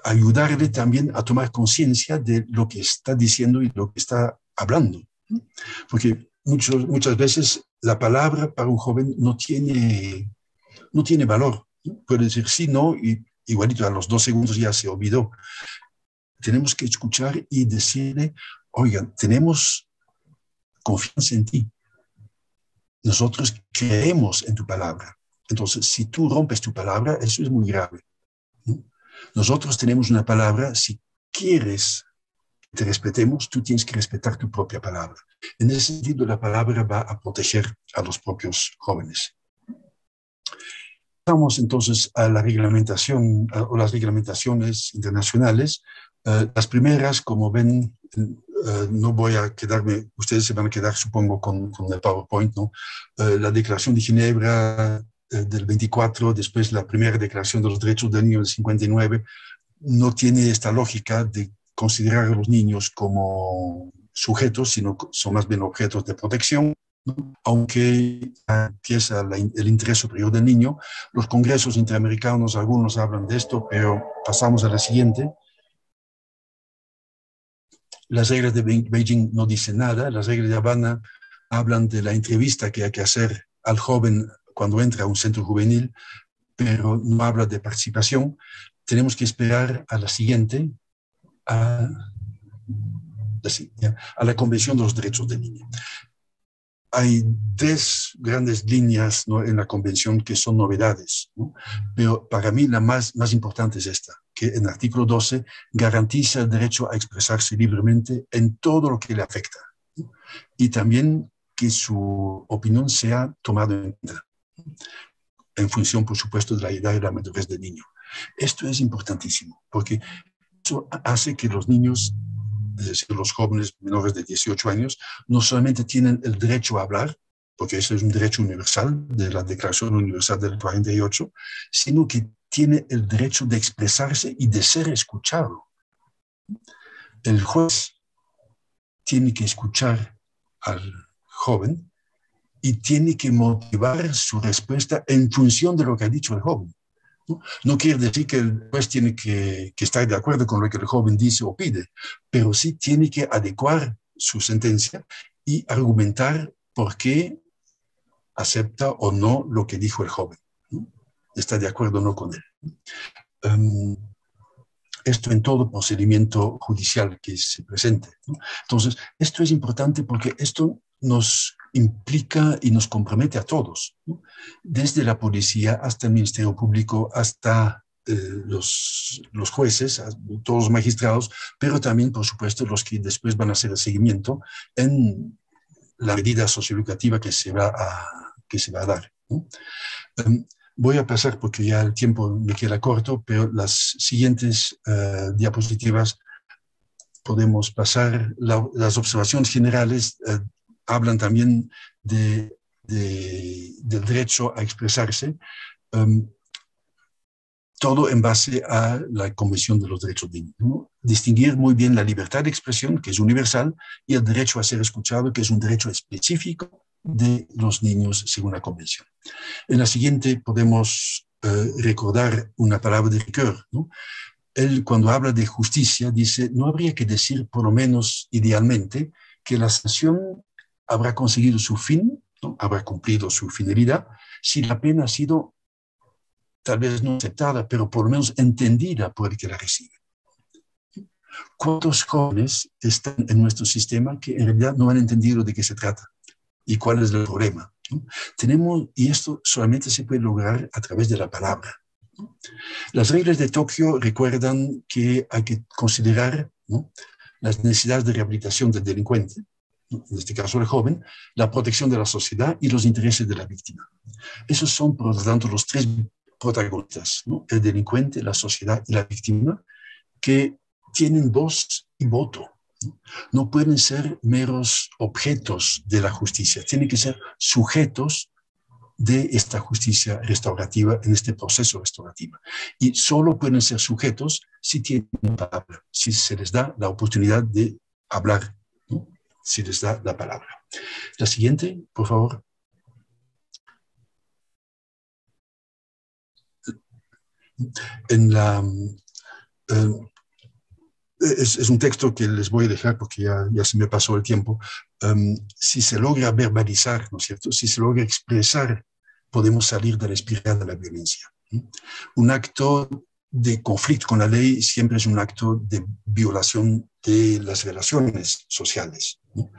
ayudarle también a tomar conciencia de lo que está diciendo y lo que está hablando. Porque muchas veces la palabra para un joven no tiene valor. Puede decir sí, no, y igualito a los 2 segundos ya se olvidó. Tenemos que escuchar y decirle, oigan, tenemos confianza en ti. Nosotros creemos en tu palabra. Entonces, si tú rompes tu palabra, eso es muy grave, ¿no? Nosotros tenemos una palabra. Si quieres que te respetemos, tú tienes que respetar tu propia palabra. En ese sentido, la palabra va a proteger a los propios jóvenes. Vamos entonces a la reglamentación o las reglamentaciones internacionales. Las primeras, como ven, no voy a quedarme, ustedes se van a quedar, supongo, con el PowerPoint, ¿no? La Declaración de Ginebra del 24, después la primera Declaración de los Derechos del Niño del 59, no tiene esta lógica de considerar a los niños como sujetos, sino son más bien objetos de protección, ¿no? Aunque empieza el interés superior del niño. Los congresos interamericanos, algunos hablan de esto, pero pasamos a la siguiente. Las reglas de Beijing no dicen nada. Las reglas de Habana hablan de la entrevista que hay que hacer al joven cuando entra a un centro juvenil, pero no habla de participación. Tenemos que esperar a la siguiente, a la Convención de los Derechos del Niño. Hay 3 grandes líneas, ¿no?, en la Convención que son novedades, ¿no? Pero para mí la más importante es esta, que en el artículo 12 garantiza el derecho a expresarse libremente en todo lo que le afecta, ¿no?, y también que su opinión sea tomada en cuenta, en función, por supuesto, de la edad y la madurez del niño. Esto es importantísimo, porque eso hace que los niños, es decir, los jóvenes menores de 18 años, no solamente tienen el derecho a hablar, porque eso es un derecho universal de la Declaración Universal del 48, sino que tiene el derecho de expresarse y de ser escuchado. El juez tiene que escuchar al joven y tiene que motivar su respuesta en función de lo que ha dicho el joven. No quiere decir que el juez tiene que estar de acuerdo con lo que el joven dice o pide, pero sí tiene que adecuar su sentencia y argumentar por qué acepta o no lo que dijo el joven. Está de acuerdo o no con él. Esto en todo procedimiento judicial que se presente. Entonces, esto es importante porque esto nos implica y nos compromete a todos, desde la policía hasta el Ministerio Público, hasta los jueces, todos los magistrados, pero también, por supuesto, los que después van a hacer el seguimiento en la medida socioeducativa que se va a dar. Voy a pasar, porque ya el tiempo me queda corto, pero las siguientes diapositivas podemos pasar. Las observaciones generales hablan también del derecho a expresarse, todo en base a la Convención de los Derechos Niños, ¿no? Distinguir muy bien la libertad de expresión, que es universal, y el derecho a ser escuchado, que es un derecho específico de los niños según la Convención. En la siguiente podemos recordar una palabra de Ricoeur, ¿no? Él, cuando habla de justicia, dice, no habría que decir, por lo menos idealmente, que la sanción habrá conseguido su fin, ¿no? Habrá cumplido su finalidad, si la pena ha sido tal vez no aceptada, pero por lo menos entendida por el que la recibe. ¿Cuántos jóvenes están en nuestro sistema que en realidad no han entendido de qué se trata y cuál es el problema, ¿no? Y esto solamente se puede lograr a través de la palabra, ¿no? Las reglas de Tokio recuerdan que hay que considerar, ¿no?, las necesidades de rehabilitación del delincuente, ¿no?, en este caso el joven, la protección de la sociedad y los intereses de la víctima. Esos son, por lo tanto, los tres protagonistas, ¿no?, el delincuente, la sociedad y la víctima, que tienen voz y voto. No pueden ser meros objetos de la justicia, tienen que ser sujetos de esta justicia restaurativa, en este proceso restaurativo. Y solo pueden ser sujetos si tienen palabra, si se les da la oportunidad de hablar, ¿no?, si les da la palabra. La siguiente, por favor. Es un texto que les voy a dejar porque ya se me pasó el tiempo. Si se logra verbalizar, ¿no es cierto?, si se logra expresar, podemos salir de la espiral de la violencia. Un acto de conflicto con la ley siempre es un acto de violación de las relaciones sociales, ¿no?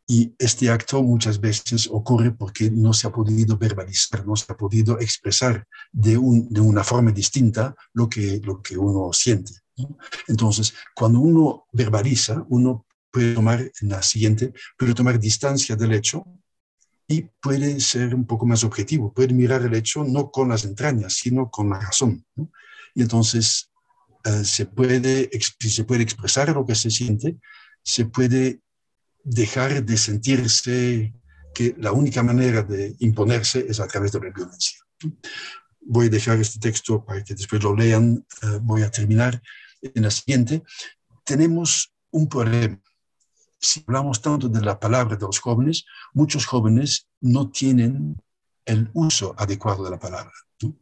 Y este acto muchas veces ocurre porque no se ha podido verbalizar, no se ha podido expresar de una forma distinta lo que uno siente, ¿no? Entonces, cuando uno verbaliza, uno puede tomar, en la siguiente, puede tomar distancia del hecho y puede ser un poco más objetivo, puede mirar el hecho no con las entrañas, sino con la razón, ¿no? Y entonces se puede expresar lo que se siente, se puede dejar de sentirse que la única manera de imponerse es a través de la violencia. Voy a dejar este texto para que después lo lean. Voy a terminar en la siguiente. Tenemos un problema. Si hablamos tanto de la palabra de los jóvenes, muchos jóvenes no tienen el uso adecuado de la palabra, ¿no?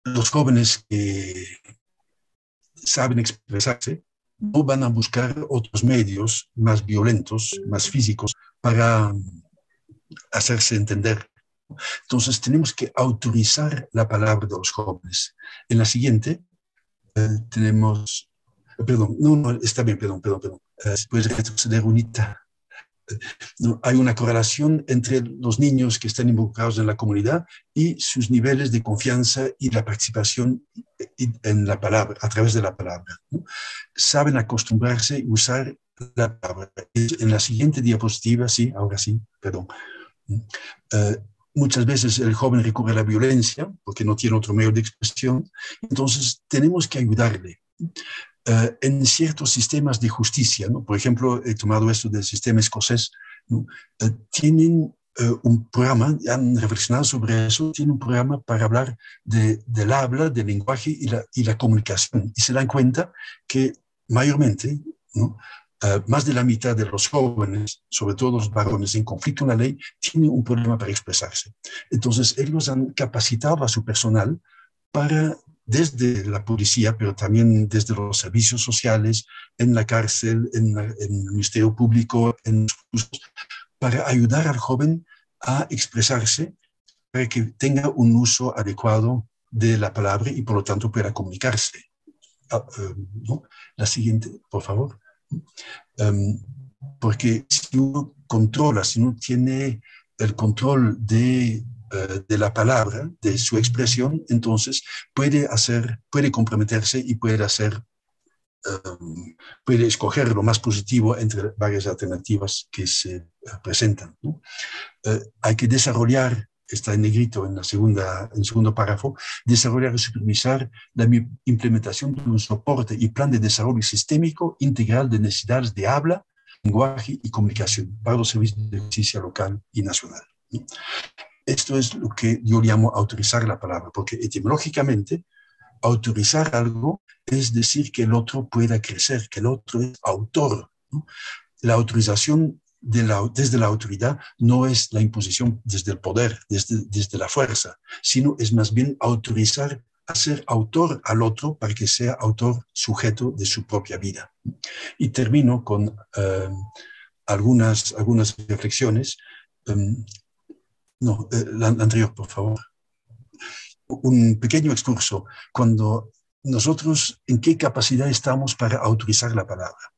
Los jóvenes que saben expresarse no van a buscar otros medios más violentos, más físicos, para hacerse entender. Entonces tenemos que autorizar la palabra de los jóvenes. En la siguiente tenemos... Perdón, no, está bien, perdón. ¿Puedes retroceder, Unita? No, hay una correlación entre los niños que están involucrados en la comunidad y sus niveles de confianza y la participación en la palabra, a través de la palabra, ¿no? Saben acostumbrarse y usar la palabra. En la siguiente diapositiva, sí, ahora sí, perdón. Muchas veces el joven recurre a la violencia porque no tiene otro medio de expresión, entonces tenemos que ayudarle. En ciertos sistemas de justicia, ¿no? Por ejemplo, he tomado esto del sistema escocés, ¿no? Tienen un programa, han reflexionado sobre eso, tienen un programa para hablar del habla, del lenguaje y la comunicación. Y se dan cuenta que mayormente, ¿no? Más de la mitad de los jóvenes, sobre todo los varones en conflicto con la ley, tienen un problema para expresarse. Entonces, ellos han capacitado a su personal para, desde la policía, pero también desde los servicios sociales, en la cárcel, en el Ministerio Público, en los cursos, para ayudar al joven a expresarse, para que tenga un uso adecuado de la palabra y por lo tanto pueda comunicarse. ¿No? La siguiente, por favor. Porque si uno controla, si uno tiene el control de la palabra, de su expresión, entonces puede comprometerse y puede puede escoger lo más positivo entre varias alternativas que se presentan, ¿no? Hay que desarrollar, está en negrito en el segundo párrafo, desarrollar y supervisar la implementación de un soporte y plan de desarrollo sistémico integral de necesidades de habla, lenguaje y comunicación para los servicios de justicia local y nacional, ¿no? Esto es lo que yo llamo autorizar la palabra, porque etimológicamente autorizar algo es decir que el otro pueda crecer, que el otro es autor, ¿no? La autorización desde la autoridad no es la imposición desde el poder, desde la fuerza, sino es más bien autorizar a ser autor al otro para que sea autor sujeto de su propia vida. Y termino con algunas reflexiones. La anterior, por favor. Un pequeño excurso. Cuando nosotros, ¿en qué capacidad estamos para autorizar la palabra?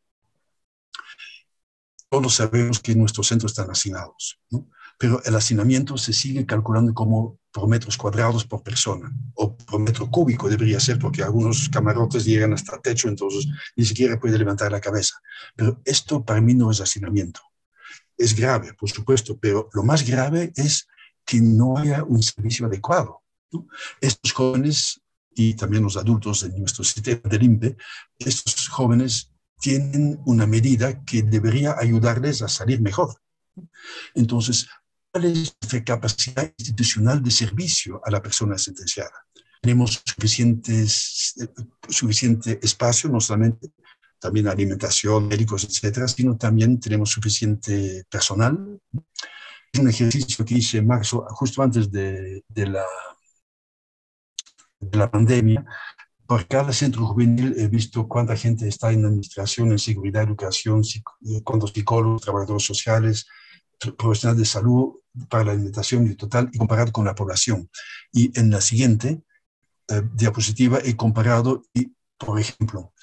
Todos sabemos que nuestros centros están hacinados, ¿no? Pero el hacinamiento se sigue calculando como por metros cuadrados por persona, o por metro cúbico debería ser, porque algunos camarotes llegan hasta el techo, entonces ni siquiera puede levantar la cabeza. Pero esto para mí no es hacinamiento. Es grave, por supuesto, pero lo más grave es que no haya un servicio adecuado, ¿no? Estos jóvenes y también los adultos en nuestro sistema del INPE, estos jóvenes tienen una medida que debería ayudarles a salir mejor. Entonces, ¿cuál es nuestra capacidad institucional de servicio a la persona sentenciada? Tenemos suficiente espacio, no solamente también alimentación, médicos, etcétera, sino también tenemos suficiente personal. Es un ejercicio que hice en marzo, justo antes de la pandemia. Por cada centro juvenil he visto cuánta gente está en administración, en seguridad, educación, cuántos psicólogos, trabajadores sociales, profesionales de salud para la alimentación y total, y comparado con la población. Y en la siguiente diapositiva he comparado y, por ejemplo,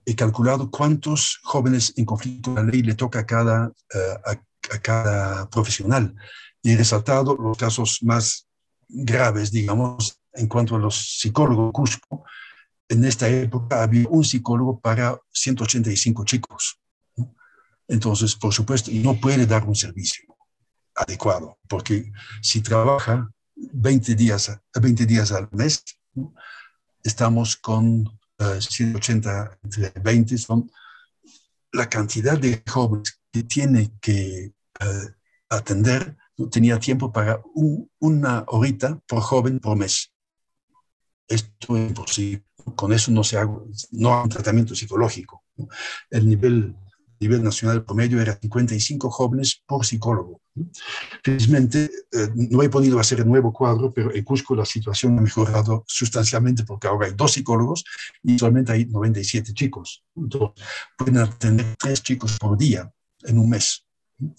he calculado cuántos jóvenes en conflicto con la ley le toca a cada profesional. Y he resaltado los casos más graves, digamos, en cuanto a los psicólogos. Cusco, en esta época había un psicólogo para 185 chicos, ¿no? Entonces, por supuesto, no puede dar un servicio adecuado, porque si trabaja 20 días al mes, ¿no? Estamos con 180 entre 20, son la cantidad de jóvenes que tiene que atender. No tenía tiempo para una horita por joven por mes. Esto es imposible. Con eso no hay un tratamiento psicológico, ¿no? El nivel nacional promedio era 55 jóvenes por psicólogo, ¿no? Felizmente, no he podido hacer el nuevo cuadro, pero en Cusco la situación ha mejorado sustancialmente porque ahora hay 2 psicólogos y solamente hay 97 chicos. Entonces, pueden atender 3 chicos por día en un mes, ¿no?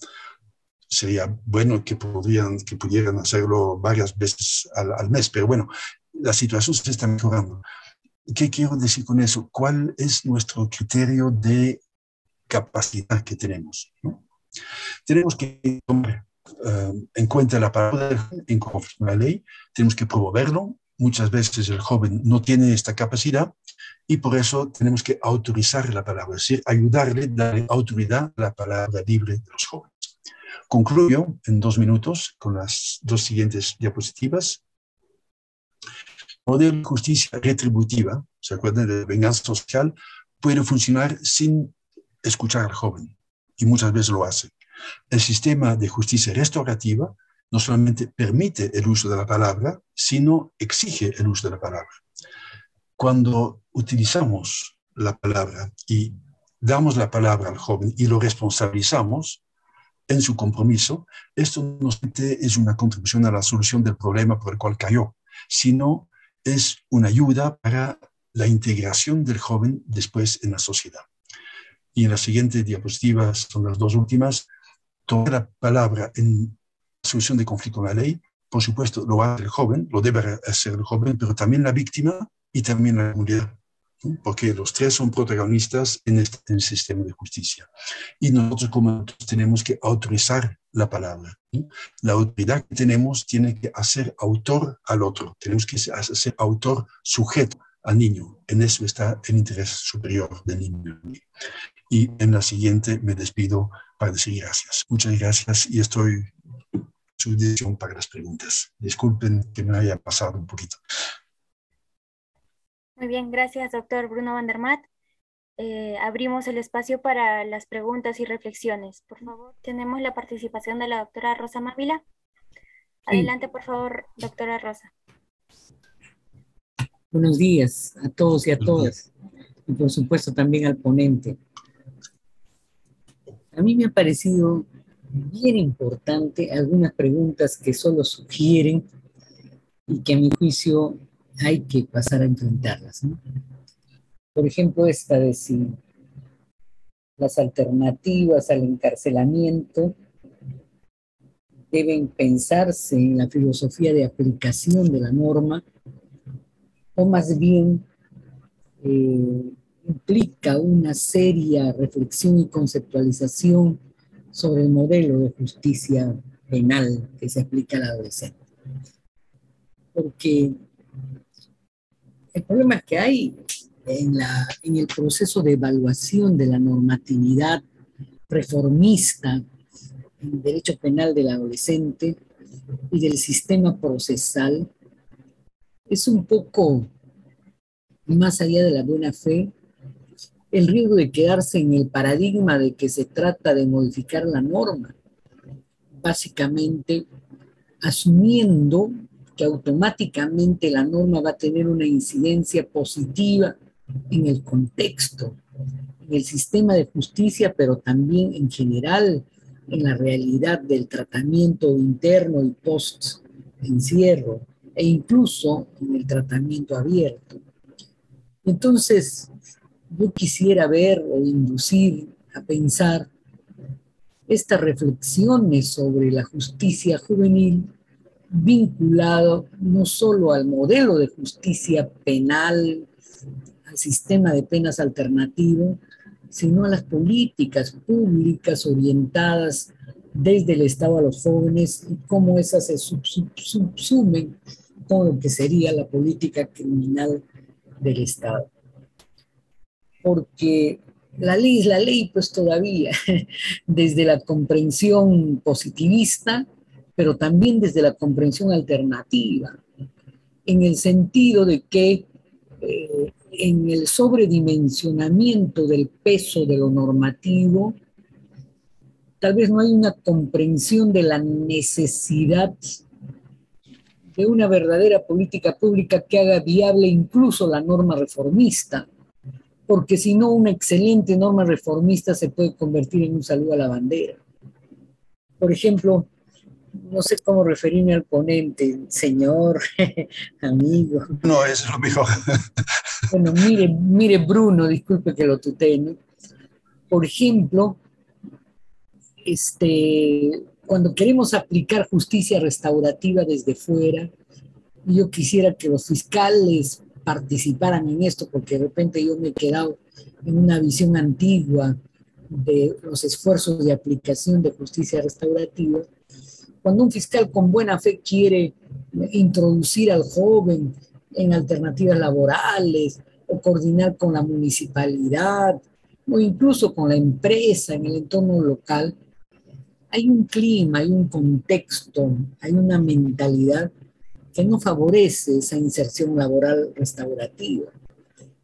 Sería bueno que pudieran hacerlo varias veces al mes, pero bueno, la situación se está mejorando. ¿Qué quiero decir con eso? ¿Cuál es nuestro criterio de capacidad que tenemos, ¿no? Tenemos que tomar en cuenta la palabra en conflicto con la ley, tenemos que promoverlo. Muchas veces el joven no tiene esta capacidad y por eso tenemos que autorizar la palabra, es decir, ayudarle, darle autoridad a la palabra libre de los jóvenes. Concluyo en 2 minutos con las 2 siguientes diapositivas. El modelo de justicia retributiva, ¿se acuerdan de venganza social? Puede funcionar sin escuchar al joven, y muchas veces lo hace. El sistema de justicia restaurativa no solamente permite el uso de la palabra, sino exige el uso de la palabra. Cuando utilizamos la palabra y damos la palabra al joven y lo responsabilizamos en su compromiso, esto no solamente es una contribución a la solución del problema por el cual cayó, sino es una ayuda para la integración del joven después en la sociedad. Y en la siguiente diapositiva, son las dos últimas, tomar la palabra en la solución de conflicto con la ley, por supuesto, lo hace el joven, lo debe hacer el joven, pero también la víctima y también la comunidad, ¿no? Porque los tres son protagonistas en el sistema de justicia. Y nosotros como adultos tenemos que autorizar la palabra, ¿no? La autoridad que tenemos tiene que hacer autor al otro, tenemos que hacer autor sujeto al niño. En eso está el interés superior del niño. Y en la siguiente me despido para decir gracias. Muchas gracias y estoy a su disposición para las preguntas. Disculpen que me haya pasado un poquito. Muy bien, gracias, doctor Bruno van der Maat. Abrimos el espacio para las preguntas y reflexiones. Por favor, tenemos la participación de la doctora Rosa Mávila. Adelante, por favor, doctora Rosa. Buenos días a todos y a todas, y por supuesto también al ponente. A mí me ha parecido bien importante algunas preguntas que solo sugieren y que a mi juicio hay que pasar a enfrentarlas, ¿no? Por ejemplo, esta de si las alternativas al encarcelamiento deben pensarse en la filosofía de aplicación de la norma o más bien implica una seria reflexión y conceptualización sobre el modelo de justicia penal que se aplica al adolescente. Porque el problema que hay en el proceso de evaluación de la normatividad reformista en derecho penal del adolescente y del sistema procesal es un poco, más allá de la buena fe, el riesgo de quedarse en el paradigma de que se trata de modificar la norma, básicamente asumiendo que automáticamente la norma va a tener una incidencia positiva en el contexto, en el sistema de justicia, pero también en general en la realidad del tratamiento interno y post-encierro, e incluso en el tratamiento abierto. Entonces, yo quisiera ver o inducir a pensar estas reflexiones sobre la justicia juvenil vinculado no solo al modelo de justicia penal, al sistema de penas alternativo, sino a las políticas públicas orientadas desde el Estado a los jóvenes y cómo esas se subsumen con lo que sería la política criminal del Estado. Porque la ley es la ley, pues todavía, desde la comprensión positivista, pero también desde la comprensión alternativa, en el sentido de que en el sobredimensionamiento del peso de lo normativo, tal vez no hay una comprensión de la necesidad de una verdadera política pública que haga viable incluso la norma reformista, porque si no, una excelente norma reformista se puede convertir en un saludo a la bandera. Por ejemplo, no sé cómo referirme al ponente, señor, amigo. No, eso es lo mejor. Bueno, mire Bruno, disculpe que lo tutee, ¿no? Por ejemplo, cuando queremos aplicar justicia restaurativa desde fuera, yo quisiera que los fiscales participaran en esto, porque de repente yo me he quedado en una visión antigua de los esfuerzos de aplicación de justicia restaurativa. Cuando un fiscal con buena fe quiere introducir al joven en alternativas laborales o coordinar con la municipalidad o incluso con la empresa en el entorno local, hay un clima, hay un contexto, hay una mentalidad que no favorece esa inserción laboral restaurativa.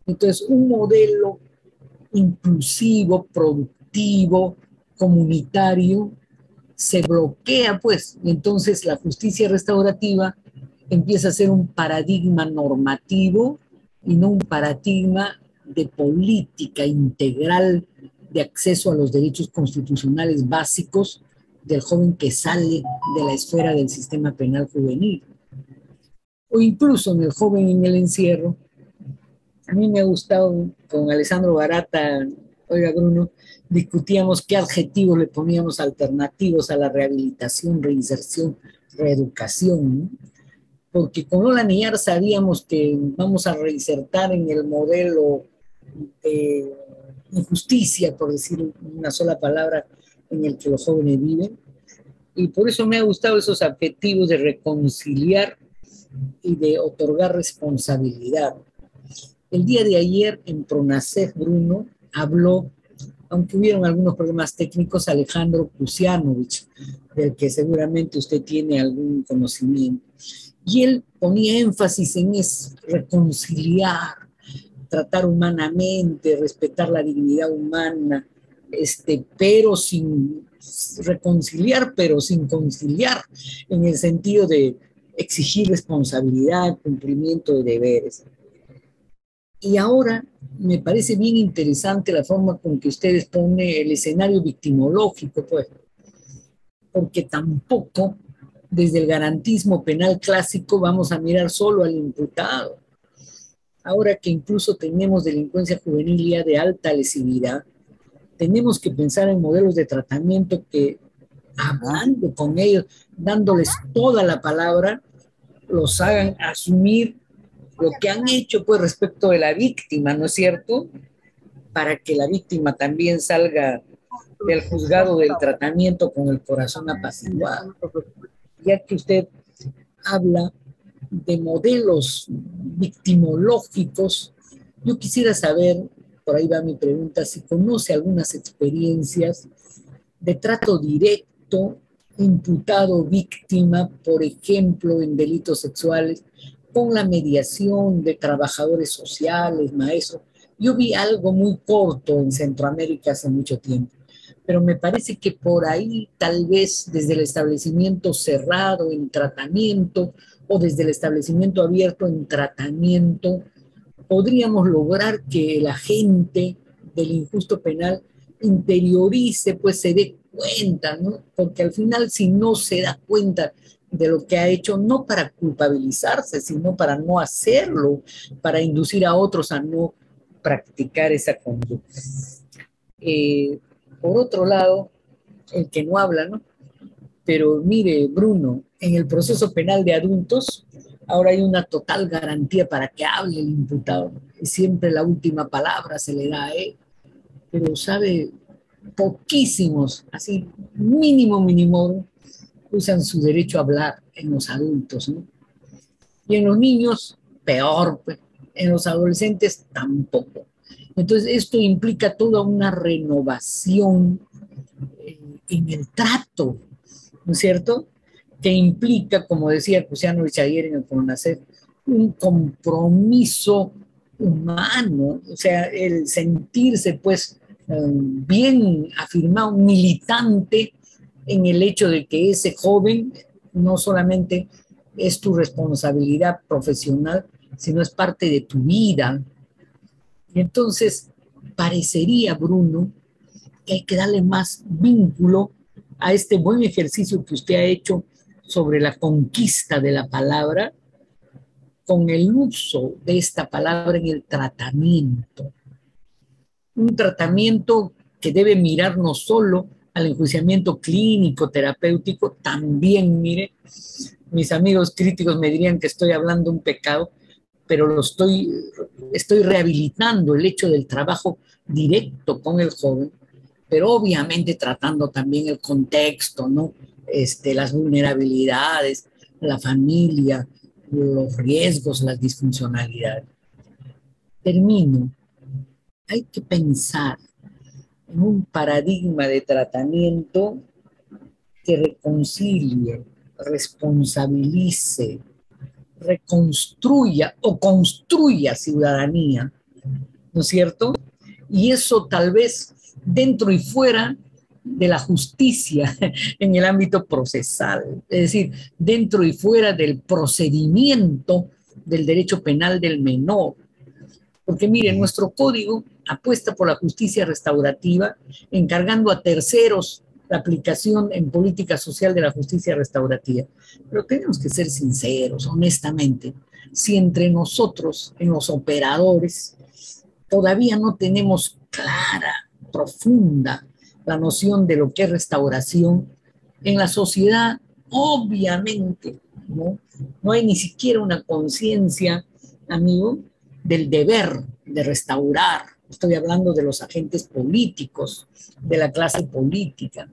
Entonces, un modelo inclusivo, productivo, comunitario, se bloquea, pues, y entonces la justicia restaurativa empieza a ser un paradigma normativo y no un paradigma de política integral de acceso a los derechos constitucionales básicos del joven que sale de la esfera del sistema penal juvenil. O incluso en el joven en el encierro. A mí me ha gustado, con Alessandro Barata, oiga Bruno, discutíamos qué adjetivos le poníamos alternativos a la rehabilitación, reinserción, reeducación, ¿no? Porque con Lola Niyar sabíamos que vamos a reinsertar en el modelo de injusticia, por decir una sola palabra, en el que los jóvenes viven. Y por eso me ha gustado esos adjetivos de reconciliar y de otorgar responsabilidad. El día de ayer en Pronacef, Bruno, habló, aunque hubieron algunos problemas técnicos, Alejandro Kusianovich, del que seguramente usted tiene algún conocimiento. Y él ponía énfasis en reconciliar, tratar humanamente, respetar la dignidad humana, pero sin reconciliar, pero sin conciliar, en el sentido de exigir responsabilidad, cumplimiento de deberes. Y ahora me parece bien interesante la forma con que ustedes ponen el escenario victimológico, pues, porque tampoco desde el garantismo penal clásico vamos a mirar solo al imputado. Ahora que incluso tenemos delincuencia juvenil ya de alta lesividad, tenemos que pensar en modelos de tratamiento que, hablando con ellos, dándoles toda la palabra, los hagan asumir lo que han hecho pues respecto de la víctima, ¿no es cierto? Para que la víctima también salga del juzgado del tratamiento con el corazón apaciguado. Ya que usted habla de modelos victimológicos, yo quisiera saber, por ahí va mi pregunta, si conoce algunas experiencias de trato directo, imputado-víctima, por ejemplo, en delitos sexuales, con la mediación de trabajadores sociales, maestros. Yo vi algo muy corto en Centroamérica hace mucho tiempo, pero me parece que por ahí tal vez desde el establecimiento cerrado en tratamiento o desde el establecimiento abierto en tratamiento, podríamos lograr que el agente del injusto penal interiorice, pues se dé cuenta, ¿no? Porque al final si no se da cuenta de lo que ha hecho, no para culpabilizarse, sino para no hacerlo, para inducir a otros a no practicar esa conducta. Por otro lado, el que no habla, ¿no? Pero mire, Bruno, en el proceso penal de adultos, ahora hay una total garantía para que hable el imputado. Y siempre la última palabra se le da a él. Pero, ¿sabe? Poquísimos, así, mínimo, usan su derecho a hablar en los adultos, ¿no? Y en los niños, peor, pues. En los adolescentes, tampoco. Entonces, esto implica toda una renovación en el trato, ¿no es cierto? Que implica, como decía Kusianovich ayer en el CONACET, un compromiso humano, o sea, el sentirse, pues, bien afirmado, militante en el hecho de que ese joven no solamente es tu responsabilidad profesional, sino es parte de tu vida. Y entonces, parecería, Bruno, que hay que darle más vínculo a este buen ejercicio que usted ha hecho sobre la conquista de la palabra con el uso de esta palabra en el tratamiento. Un tratamiento que debe mirar no solo al enjuiciamiento clínico, terapéutico, también, mire, mis amigos críticos me dirían que estoy hablando un pecado, pero estoy rehabilitando el hecho del trabajo directo con el joven, pero obviamente tratando también el contexto, ¿no? Las vulnerabilidades, la familia, los riesgos, las disfuncionalidades. Termino. Hay que pensar en un paradigma de tratamiento que reconcilie, responsabilice, reconstruya o construya ciudadanía, ¿no es cierto? Y eso tal vez dentro y fuera de la justicia en el ámbito procesal, es decir, dentro y fuera del procedimiento del derecho penal del menor, Porque mire, nuestro código apuesta por la justicia restaurativa, encargando a terceros la aplicación en política social de la justicia restaurativa. Pero tenemos que ser sinceros, honestamente. Si entre nosotros, en los operadores, todavía no tenemos clara, profunda, la noción de lo que es restauración, en la sociedad, obviamente, no hay ni siquiera una conciencia, amigo, del deber de restaurar. Estoy hablando de los agentes políticos, de la clase política.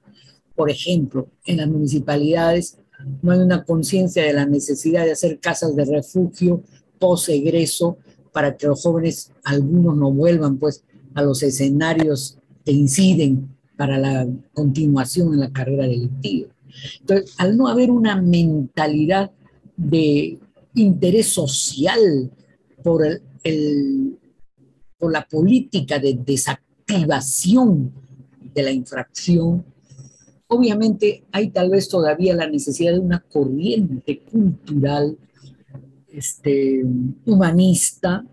Por ejemplo, en las municipalidades no hay una conciencia de la necesidad de hacer casas de refugio post-egreso para que los jóvenes, algunos no vuelvan pues a los escenarios que inciden para la continuación en la carrera delictiva. Entonces, al no haber una mentalidad de interés social por por la política de desactivación de la infracción, obviamente hay tal vez todavía la necesidad de una corriente cultural humanista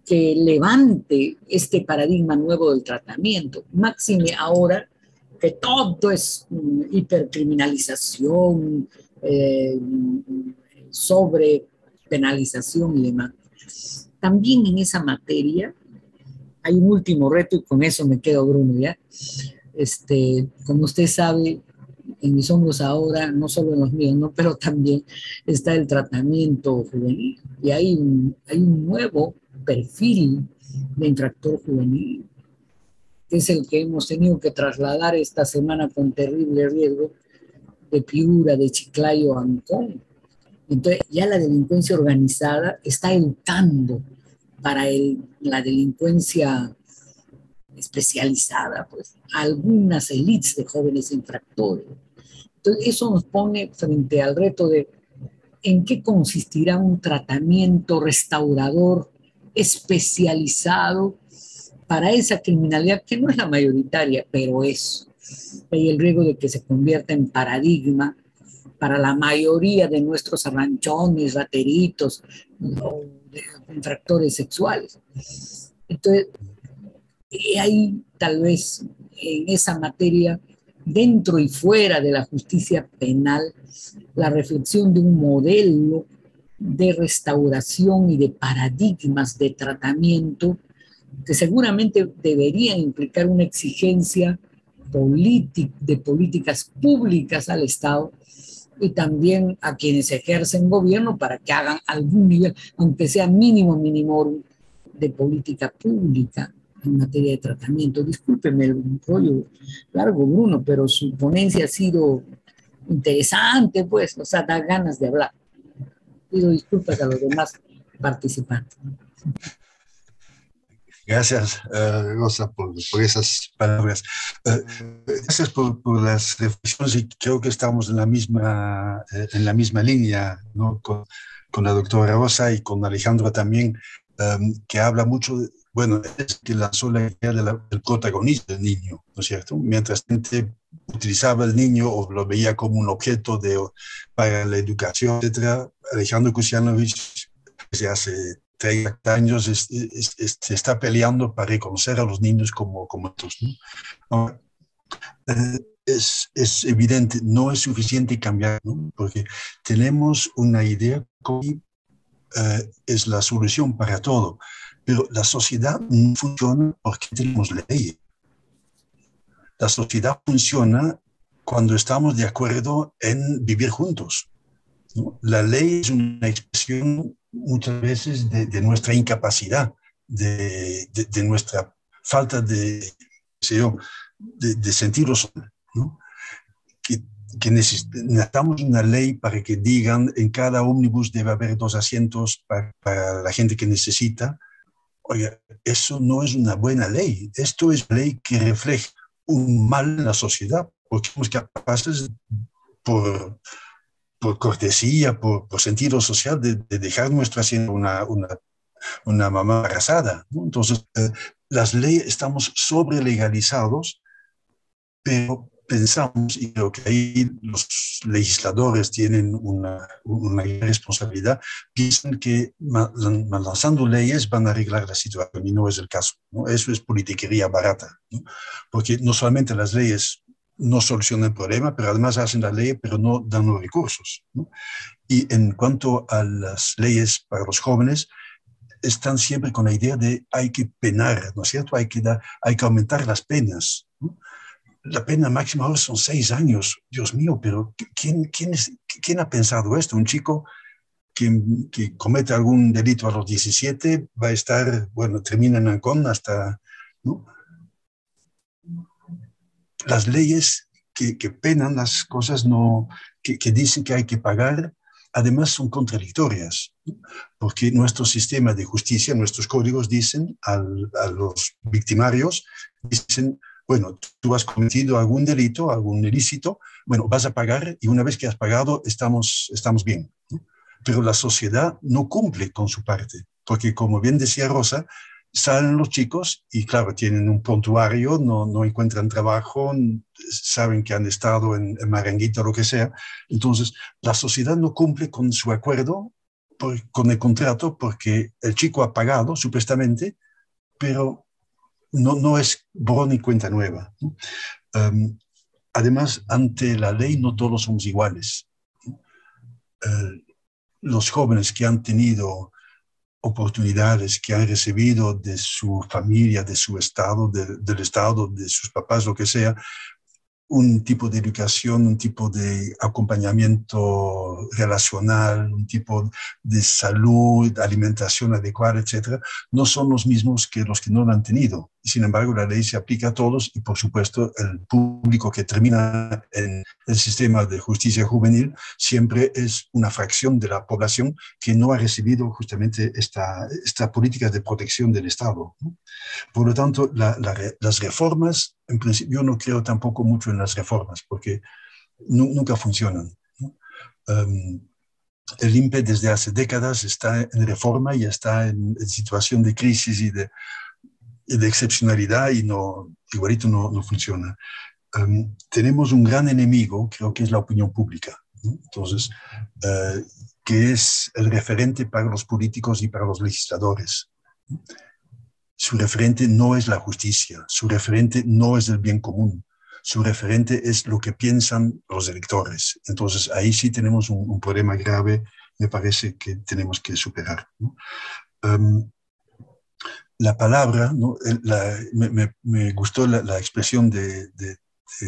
que levante este paradigma nuevo del tratamiento. Máxime ahora que todo es hipercriminalización, sobre penalización y demás. También en esa materia hay un último reto y con eso me quedo, Bruno, ¿ya? Como usted sabe, en mis hombros ahora, no solo en los míos, ¿no? Pero también está el tratamiento juvenil y hay un nuevo perfil de infractor juvenil, que es el que hemos tenido que trasladar esta semana con terrible riesgo de Piura, de Chiclayo a Ancón. Entonces ya la delincuencia organizada está educando para la delincuencia especializada, pues, algunas élites de jóvenes infractores. Entonces, eso nos pone frente al reto de en qué consistirá un tratamiento restaurador especializado para esa criminalidad que no es la mayoritaria, pero es. Hay el riesgo de que se convierta en paradigma para la mayoría de nuestros arranchones, rateritos, o infractores sexuales. Entonces, hay tal vez en esa materia, dentro y fuera de la justicia penal, la reflexión de un modelo de restauración y de paradigmas de tratamiento que seguramente deberían implicar una exigencia de políticas públicas al Estado y también a quienes ejercen gobierno para que hagan algún nivel, aunque sea mínimo, de política pública en materia de tratamiento. Discúlpeme el rollo largo, Bruno, pero su ponencia ha sido interesante, pues, o sea, da ganas de hablar. Pido disculpas a los demás participantes. Gracias, Rosa, por esas palabras. Gracias por las reflexiones y creo que estamos en la misma línea, ¿no? Con la doctora Rosa y con Alejandro también, que habla mucho de, bueno, es que lanzó la idea del protagonista del niño, ¿no es cierto? Mientras la gente utilizaba al niño o lo veía como un objeto para la educación, etc., Alejandro Kusianović desde hace 30 años se está peleando para reconocer a los niños como estos, ¿no? Es evidente, no es suficiente cambiar, ¿no? Porque tenemos una idea que es la solución para todo, pero la sociedad no funciona porque tenemos ley. La sociedad funciona cuando estamos de acuerdo en vivir juntos, ¿no? La ley es una expresión muchas veces de nuestra incapacidad, de nuestra falta de sentido social, ¿no? Que necesitamos una ley para que digan en cada ómnibus debe haber 2 asientos para la gente que necesita. Oiga, eso no es una buena ley. Esto es ley que refleja un mal en la sociedad, porque somos capaces por cortesía, por sentido social, de dejar nuestro asiento una mamá embarazada, ¿no? Entonces, las leyes estamos sobre legalizados, pero pensamos, y creo que ahí los legisladores tienen una responsabilidad, piensan que lanzando leyes van a arreglar la situación y no es el caso, ¿no? Eso es politiquería barata, ¿no? Porque no solamente las leyes no solucionan el problema, pero además hacen la ley, pero no dan los recursos, ¿no? Y en cuanto a las leyes para los jóvenes, están siempre con la idea de hay que penar, ¿no es cierto? Hay que aumentar las penas, ¿no? La pena máxima ahora son 6 años. Dios mío, pero ¿quién ha pensado esto? Un chico que comete algún delito a los 17 va a estar, bueno, termina en Ancón hasta, ¿no? Las leyes que penan las cosas, no, que dicen que hay que pagar, además son contradictorias, ¿no? Porque nuestro sistema de justicia, nuestros códigos dicen a los victimarios, dicen, bueno, tú has cometido algún delito, algún ilícito, bueno, vas a pagar y una vez que has pagado estamos bien, ¿no? Pero la sociedad no cumple con su parte, porque como bien decía Rosa, salen los chicos y claro, tienen un prontuario, no encuentran trabajo, saben que han estado en Maranguita o lo que sea. Entonces, la sociedad no cumple con su acuerdo, con el contrato, porque el chico ha pagado, supuestamente, pero no es borrón y cuenta nueva, ¿no? Además, ante la ley no todos somos iguales. Los jóvenes que han tenido oportunidades, que han recibido de su familia, de su estado, del estado, de sus papás, lo que sea, un tipo de educación, un tipo de acompañamiento relacional, un tipo de salud, alimentación adecuada, etcétera, no son los mismos que los que no lo han tenido. Sin embargo, la ley se aplica a todos y, por supuesto, el público que termina en el sistema de justicia juvenil siempre es una fracción de la población que no ha recibido justamente esta política de protección del Estado, ¿no? Por lo tanto, las reformas, en principio, yo no creo tampoco mucho en las reformas, porque nunca funcionan, ¿no? El INPE desde hace décadas está en reforma y está en situación de crisis y de excepcionalidad y igualito no funciona. Tenemos un gran enemigo, creo que es la opinión pública, ¿no? Entonces, que es el referente para los políticos y para los legisladores, ¿no? Su referente no es la justicia, su referente no es el bien común, su referente es lo que piensan los electores. Entonces ahí sí tenemos un problema grave, me parece que tenemos que superar, ¿no? La palabra, ¿no? Me gustó la expresión de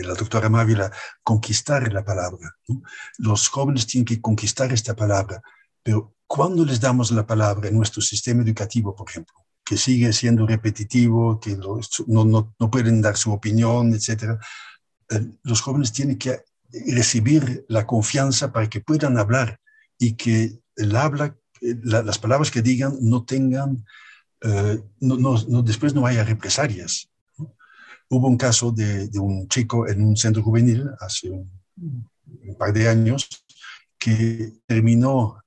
la doctora Mávila, conquistar la palabra, ¿no? Los jóvenes tienen que conquistar esta palabra, pero ¿cuándo les damos la palabra en nuestro sistema educativo, por ejemplo, que sigue siendo repetitivo, que no pueden dar su opinión, etcétera? Los jóvenes tienen que recibir la confianza para que puedan hablar y que las palabras que digan no tengan, después no haya represalias, ¿no? Hubo un caso de un chico en un centro juvenil hace un par de años que terminó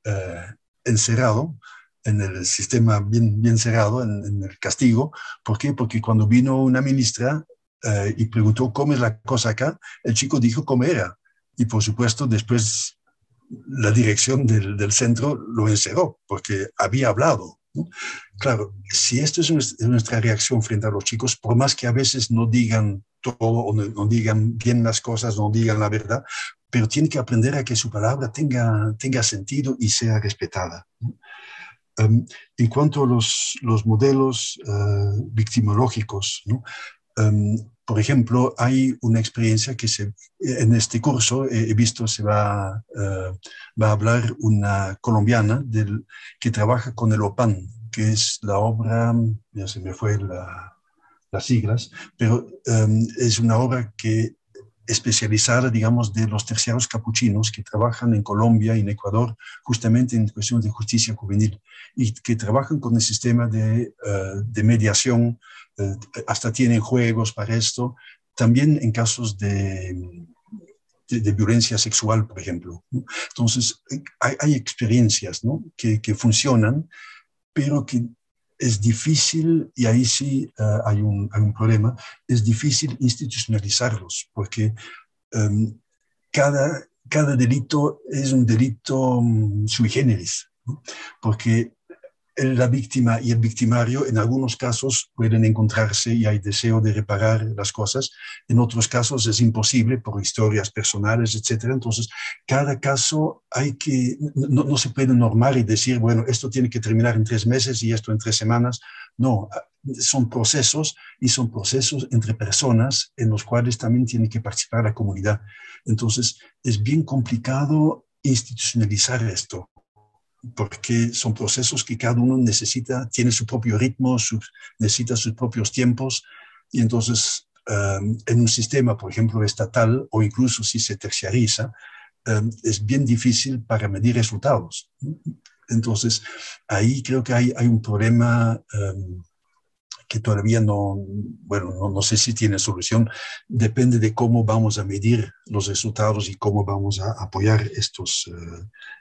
encerrado en el sistema bien cerrado, en el castigo. ¿Por qué? Porque cuando vino una ministra y preguntó cómo es la cosa acá, el chico dijo cómo era. Y por supuesto, después la dirección del centro lo encerró porque había hablado, ¿no? Claro, si esto es nuestra reacción frente a los chicos, por más que a veces no digan todo o no digan bien las cosas, no digan la verdad, pero tienen que aprender a que su palabra tenga sentido y sea respetada, ¿no? En cuanto a los modelos victimológicos, ¿no? Por ejemplo, hay una experiencia que en este curso he visto, va a hablar una colombiana que trabaja con el OPAN, que es la obra, ya se me fue las siglas, pero es una obra especializada, digamos, de los terciarios capuchinos que trabajan en Colombia y en Ecuador justamente en cuestiones de justicia juvenil y que trabajan con el sistema de mediación, hasta tienen juegos para esto, también en casos de violencia sexual, por ejemplo, ¿no? Entonces, hay experiencias, ¿no? que funcionan, pero que es difícil, y ahí sí hay un problema, es difícil institucionalizarlos, porque cada delito es un delito sui generis, ¿no? Porque la víctima y el victimario en algunos casos pueden encontrarse y hay deseo de reparar las cosas, en otros casos es imposible por historias personales, etcétera. Entonces, cada caso no se puede normar y decir, bueno, esto tiene que terminar en 3 meses y esto en 3 semanas. No, son procesos y son procesos entre personas en los cuales también tiene que participar la comunidad. Entonces, es bien complicado institucionalizar esto, porque son procesos que cada uno tiene su propio ritmo, necesita sus propios tiempos, y entonces en un sistema, por ejemplo, estatal, o incluso si se terciariza, es bien difícil para medir resultados. Entonces, ahí creo que hay un problema que todavía no sé si tiene solución. Depende de cómo vamos a medir los resultados y cómo vamos a apoyar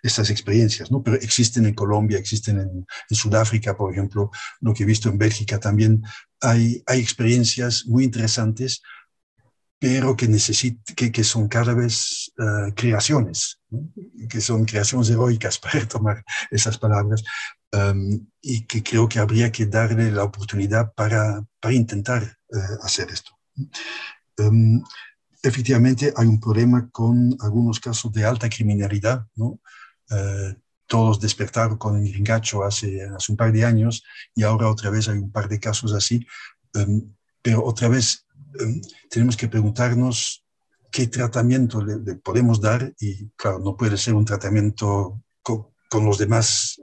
estas experiencias, ¿no? Pero existen en Colombia, existen en Sudáfrica, por ejemplo, lo que he visto en Bélgica también. Hay experiencias muy interesantes, pero que son cada vez creaciones, ¿no? Que son creaciones heroicas, para tomar esas palabras, y que creo que habría que darle la oportunidad para intentar hacer esto. Efectivamente, hay un problema con algunos casos de alta criminalidad, ¿no? Todos despertaron con el Ringacho hace un par de años, y ahora otra vez hay un par de casos así, pero otra vez tenemos que preguntarnos qué tratamiento le podemos dar, y claro, no puede ser un tratamiento con los demás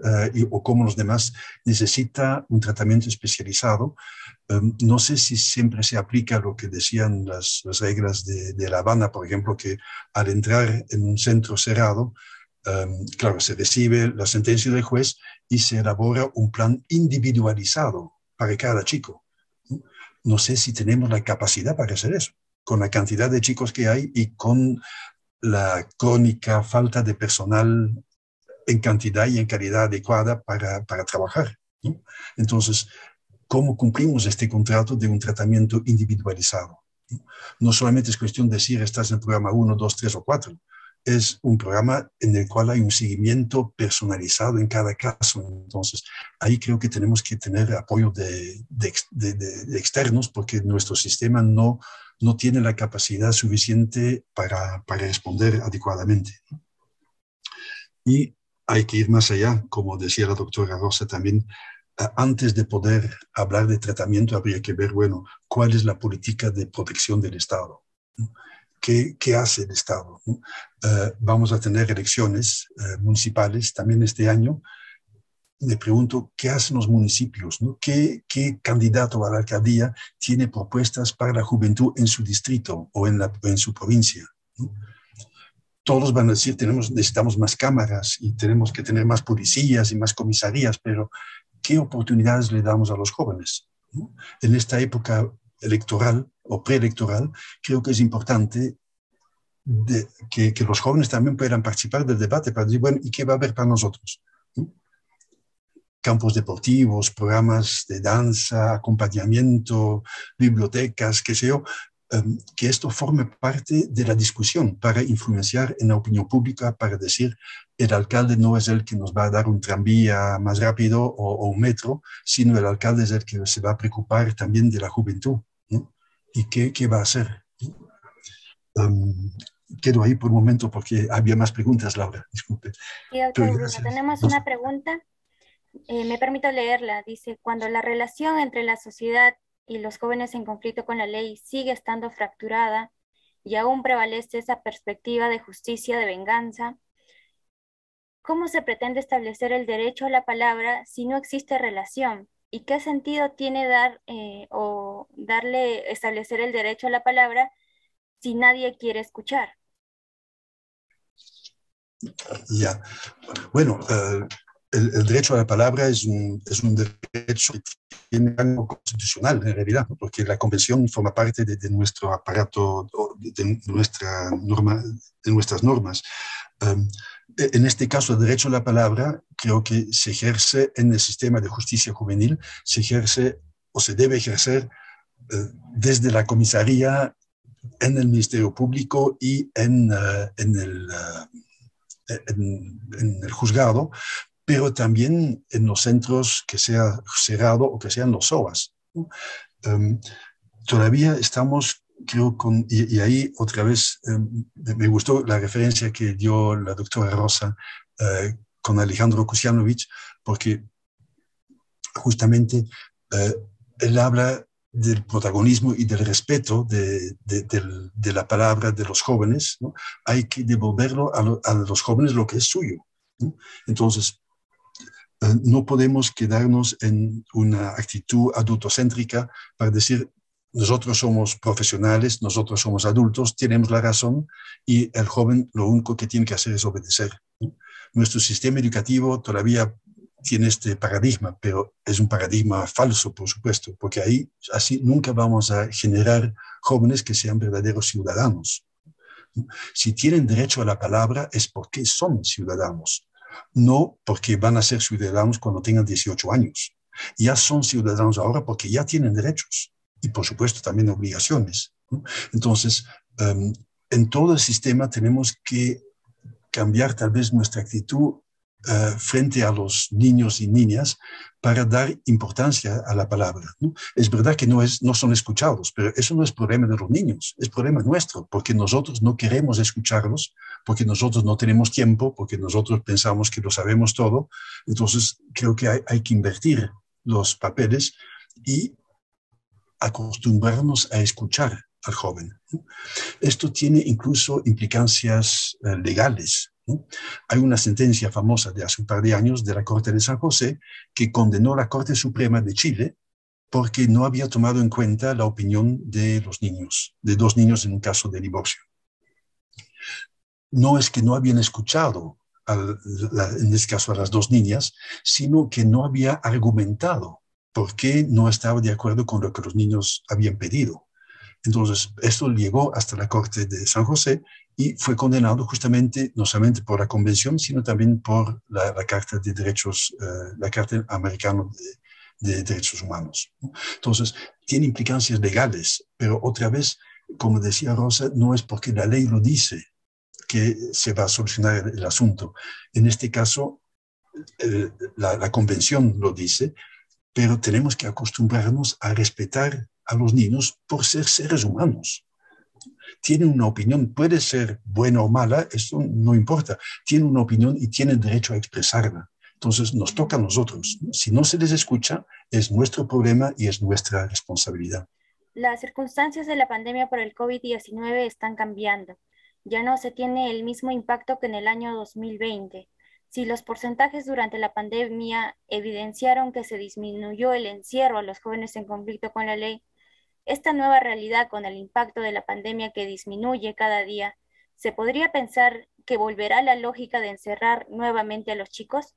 o como los demás, necesita un tratamiento especializado. No sé si siempre se aplica lo que decían las reglas de La Habana, por ejemplo, que al entrar en un centro cerrado, claro, se recibe la sentencia del juez y se elabora un plan individualizado para cada chico. No sé si tenemos la capacidad para hacer eso, con la cantidad de chicos que hay y con la crónica falta de personal en cantidad y en calidad adecuada para trabajar, ¿no? Entonces, ¿cómo cumplimos este contrato de un tratamiento individualizado? No solamente es cuestión de decir estás en el programa 1, 2, 3 o 4, es un programa en el cual hay un seguimiento personalizado en cada caso. Entonces, ahí creo que tenemos que tener apoyo de externos, porque nuestro sistema no tiene la capacidad suficiente para responder adecuadamente. Y hay que ir más allá, como decía la doctora Rosa también. Antes de poder hablar de tratamiento, habría que ver, bueno, cuál es la política de protección del Estado, ¿no? ¿Qué hace el Estado, ¿no? Vamos a tener elecciones municipales también este año. Me pregunto, ¿qué hacen los municipios, ¿no? ¿Qué candidato a la alcaldía tiene propuestas para la juventud en su distrito o en su provincia, ¿no? Todos van a decir, necesitamos más cámaras y tenemos que tener más policías y más comisarías, pero ¿qué oportunidades le damos a los jóvenes, ¿no? En esta época electoral o preelectoral, creo que es importante que los jóvenes también puedan participar del debate para decir, bueno, ¿y qué va a haber para nosotros, ¿no? Campos deportivos, programas de danza, acompañamiento, bibliotecas, qué sé yo, que esto forme parte de la discusión para influenciar en la opinión pública, para decir, el alcalde no es el que nos va a dar un tranvía más rápido o un metro, sino el alcalde es el que se va a preocupar también de la juventud, ¿no? ¿Y qué va a hacer? Quedo ahí por un momento porque había más preguntas, Laura, disculpe. Sí, doctor Bruno, tenemos una pregunta. Me permito leerla. Dice, cuando la relación entre la sociedad y los jóvenes en conflicto con la ley sigue estando fracturada y aún prevalece esa perspectiva de justicia, de venganza, ¿cómo se pretende establecer el derecho a la palabra si no existe relación? ¿Y qué sentido tiene establecer el derecho a la palabra si nadie quiere escuchar? Ya, bueno, el derecho a la palabra es un derecho que tiene rango constitucional, en realidad, ¿no? Porque la convención forma parte de nuestro aparato, de nuestras normas. Um, en este caso, el derecho a la palabra creo que se ejerce en el sistema de justicia juvenil, se ejerce o se debe ejercer desde la comisaría, en el Ministerio Público y en el juzgado, pero también en los centros que sea cerrado o que sean los SOAS. Todavía estamos, creo, y ahí otra vez me gustó la referencia que dio la doctora Rosa con Alejandro Kusianovic, porque justamente él habla del protagonismo y del respeto de la palabra de los jóvenes, ¿no? Hay que devolverlo a los jóvenes lo que es suyo, ¿no? Entonces, no podemos quedarnos en una actitud adultocéntrica para decir, nosotros somos profesionales, nosotros somos adultos, tenemos la razón y el joven lo único que tiene que hacer es obedecer, ¿no? Nuestro sistema educativo todavía tiene este paradigma, pero es un paradigma falso, por supuesto, porque así nunca vamos a generar jóvenes que sean verdaderos ciudadanos. Si tienen derecho a la palabra es porque son ciudadanos, no porque van a ser ciudadanos cuando tengan 18 años. Ya son ciudadanos ahora porque ya tienen derechos y, por supuesto, también obligaciones, ¿no? Entonces, en todo el sistema tenemos que cambiar tal vez nuestra actitud frente a los niños y niñas para dar importancia a la palabra, ¿no? Es verdad que no son escuchados, pero eso no es problema de los niños, es problema nuestro, porque nosotros no queremos escucharlos, porque nosotros no tenemos tiempo, porque nosotros pensamos que lo sabemos todo. Entonces creo que hay que invertir los papeles y acostumbrarnos a escuchar al joven, ¿no? Esto tiene incluso implicancias legales, ¿no? Hay una sentencia famosa de hace un par de años de la Corte de San José que condenó a la Corte Suprema de Chile porque no había tomado en cuenta la opinión de los niños, de dos niños en un caso de divorcio. No es que no habían escuchado, en este caso a las dos niñas, sino que no había argumentado por qué no estaba de acuerdo con lo que los niños habían pedido. Entonces, esto llegó hasta la Corte de San José y fue condenado justamente no solamente por la Convención, sino también por la Carta de Derechos, la Carta Americana de Derechos Humanos. Entonces, tiene implicancias legales, pero otra vez, como decía Rosa, no es porque la ley lo dice que se va a solucionar el asunto. En este caso, la Convención lo dice, pero tenemos que acostumbrarnos a respetar a los niños por ser seres humanos. Tienen una opinión, puede ser buena o mala, eso no importa. Tienen una opinión y tienen derecho a expresarla. Entonces nos toca a nosotros. Si no se les escucha, es nuestro problema y es nuestra responsabilidad. Las circunstancias de la pandemia por el COVID-19 están cambiando. Ya no se tiene el mismo impacto que en el año 2020. Si los porcentajes durante la pandemia evidenciaron que se disminuyó el encierro a los jóvenes en conflicto con la ley, esta nueva realidad con el impacto de la pandemia que disminuye cada día, ¿se podría pensar que volverá la lógica de encerrar nuevamente a los chicos?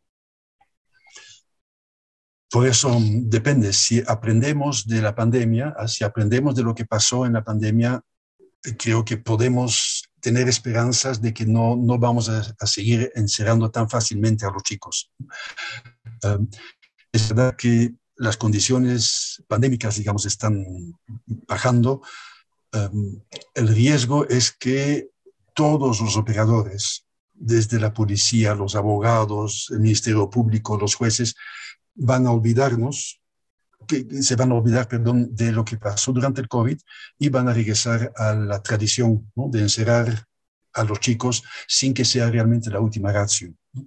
Por eso depende, si aprendemos de la pandemia, si aprendemos de lo que pasó en la pandemia, creo que podemos tener esperanzas de que no vamos a seguir encerrando tan fácilmente a los chicos. Es verdad que las condiciones pandémicas, digamos, están bajando. El riesgo es que todos los operadores, desde la policía, los abogados, el Ministerio Público, los jueces, se van a olvidar, perdón, de lo que pasó durante el COVID y van a regresar a la tradición, ¿no?, de encerrar a los chicos sin que sea realmente la última ratio, ¿no?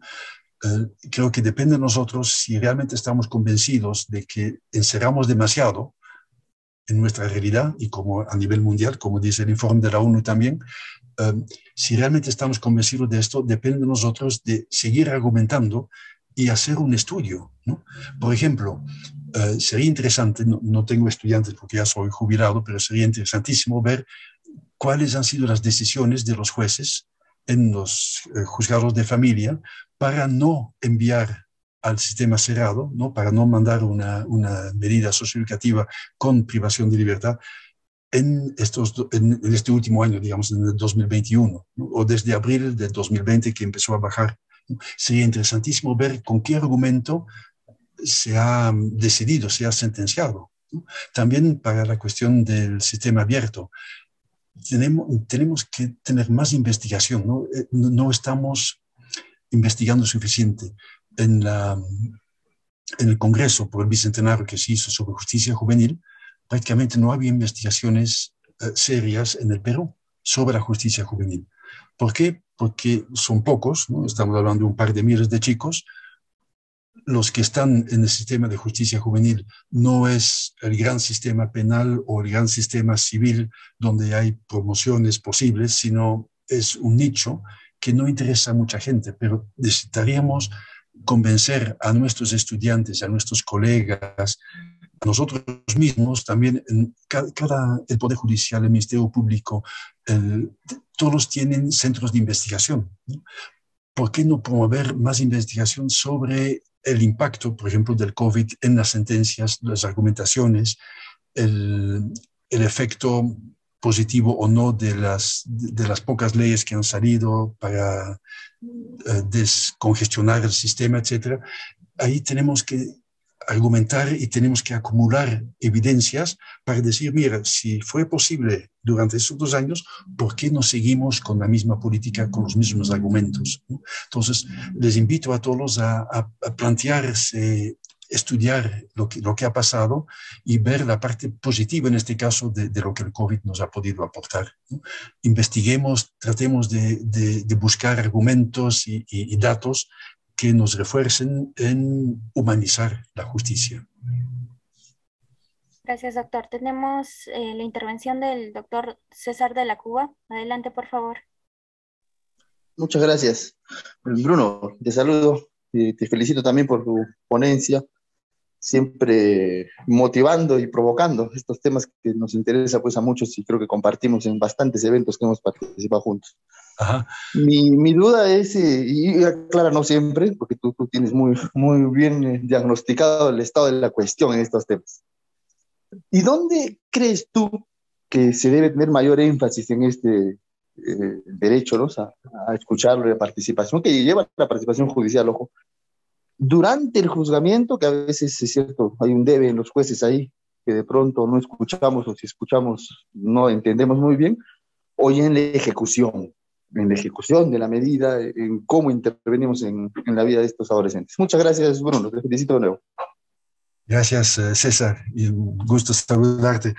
Creo que depende de nosotros si realmente estamos convencidos de que encerramos demasiado en nuestra realidad y como a nivel mundial, como dice el informe de la ONU también, si realmente estamos convencidos de esto, depende de nosotros de seguir argumentando y hacer un estudio, ¿no? Por ejemplo, sería interesante, no tengo estudiantes porque ya soy jubilado, pero sería interesantísimo ver cuáles han sido las decisiones de los jueces en los juzgados de familia para no enviar al sistema cerrado, ¿no?, para no mandar una medida socioeducativa con privación de libertad, en este último año, digamos, en el 2021, ¿no? O desde abril de 2020 que empezó a bajar, ¿no? Sería interesantísimo ver con qué argumento se ha decidido, se ha sentenciado, ¿no? También para la cuestión del sistema abierto. Tenemos que tener más investigación, ¿no? No estamos investigando suficiente. En el Congreso por el Bicentenario que se hizo sobre justicia juvenil, prácticamente no había investigaciones serias en el Perú sobre la justicia juvenil. ¿Por qué? Porque son pocos, ¿no? Estamos hablando de un par de miles de chicos. Los que están en el sistema de justicia juvenil no es el gran sistema penal o el gran sistema civil donde hay promociones posibles, sino es un nicho que no interesa a mucha gente, pero necesitaríamos convencer a nuestros estudiantes, a nuestros colegas, a nosotros mismos, también el Poder Judicial, el Ministerio Público, todos tienen centros de investigación, ¿no? ¿Por qué no promover más investigación sobre el impacto, por ejemplo, del COVID en las sentencias, las argumentaciones, el efecto positivo o no de las pocas leyes que han salido para descongestionar el sistema, etcétera? Ahí tenemos que argumentar y tenemos que acumular evidencias para decir, mira, si fue posible durante estos 2 años, ¿por qué no seguimos con la misma política, con los mismos argumentos, ¿no? Entonces, les invito a todos a plantearse, estudiar lo que ha pasado y ver la parte positiva, en este caso, de lo que el COVID nos ha podido aportar, ¿no? Investiguemos, tratemos de buscar argumentos y datos que nos refuercen en humanizar la justicia. Gracias, doctor. Tenemos la intervención del doctor César de la Cuba. Adelante, por favor. Muchas gracias. Bruno, te saludo y te felicito también por tu ponencia, siempre motivando y provocando estos temas que nos interesan pues a muchos y creo que compartimos en bastantes eventos que hemos participado juntos. Ajá. Mi duda es, y aclara no siempre, porque tú tienes muy bien diagnosticado el estado de la cuestión en estos temas. ¿Y dónde crees tú que se debe tener mayor énfasis en este derecho, ¿no? a escucharlo, la participación, que lleva la participación judicial, ojo, durante el juzgamiento, que a veces es cierto, hay un debe en los jueces ahí, que de pronto no escuchamos, o si escuchamos no entendemos muy bien, o ya en la ejecución de la medida, en cómo intervenimos en la vida de estos adolescentes? Muchas gracias, Bruno, te felicito de nuevo. Gracias, César, y un gusto saludarte.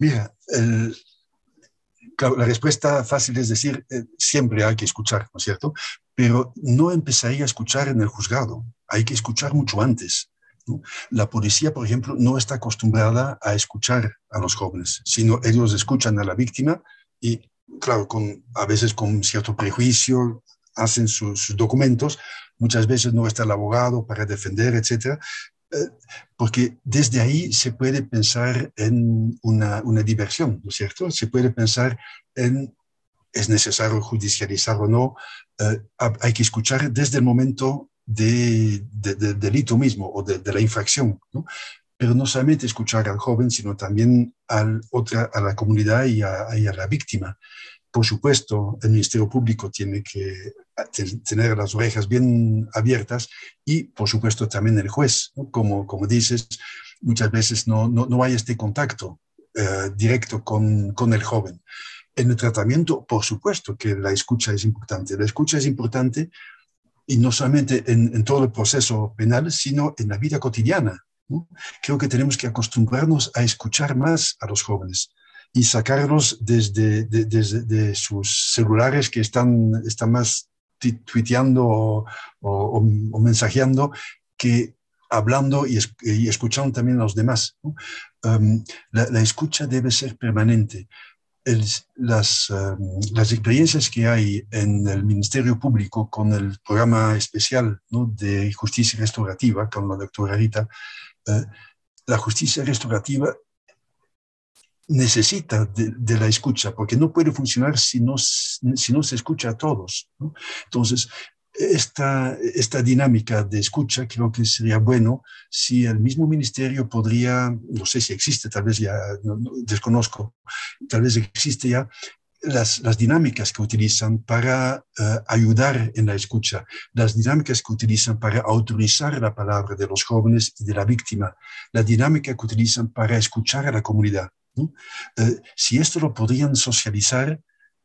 Mira, claro, la respuesta fácil es decir, siempre hay que escuchar, ¿no es cierto? Pero no empezaría a escuchar en el juzgado, hay que escuchar mucho antes, ¿no? La policía, por ejemplo, no está acostumbrada a escuchar a los jóvenes, sino ellos escuchan a la víctima y, claro, a veces con cierto prejuicio, hacen sus documentos, muchas veces no está el abogado para defender, etcétera. Porque desde ahí se puede pensar en una diversión, ¿no es cierto? Se puede pensar en, ¿es necesario judicializar o no? Hay que escuchar desde el momento del delito mismo o de la infracción, ¿no? Pero no solamente escuchar al joven, sino también a la comunidad y a la víctima. Por supuesto, el Ministerio Público tiene que tener las orejas bien abiertas y, por supuesto, también el juez, ¿no? Como dices, muchas veces no hay este contacto directo con el joven. En el tratamiento, por supuesto que la escucha es importante. La escucha es importante y no solamente en todo el proceso penal, sino en la vida cotidiana, ¿no? Creo que tenemos que acostumbrarnos a escuchar más a los jóvenes y sacarlos desde sus celulares que están más tuiteando o mensajeando que hablando y escuchando también a los demás, ¿no? La escucha debe ser permanente. Las experiencias que hay en el Ministerio Público con el programa especial, ¿no?, de justicia restaurativa, con la doctora Rita, la justicia restaurativa necesita de la escucha, porque no puede funcionar si no se escucha a todos, ¿no? Entonces, esta dinámica de escucha creo que sería bueno si el mismo ministerio podría, no sé si existe, tal vez ya desconozco, tal vez existe ya, las dinámicas que utilizan para ayudar en la escucha, las dinámicas que utilizan para autorizar la palabra de los jóvenes y de la víctima, la dinámica que utilizan para escuchar a la comunidad, ¿no? Si esto lo podrían socializar,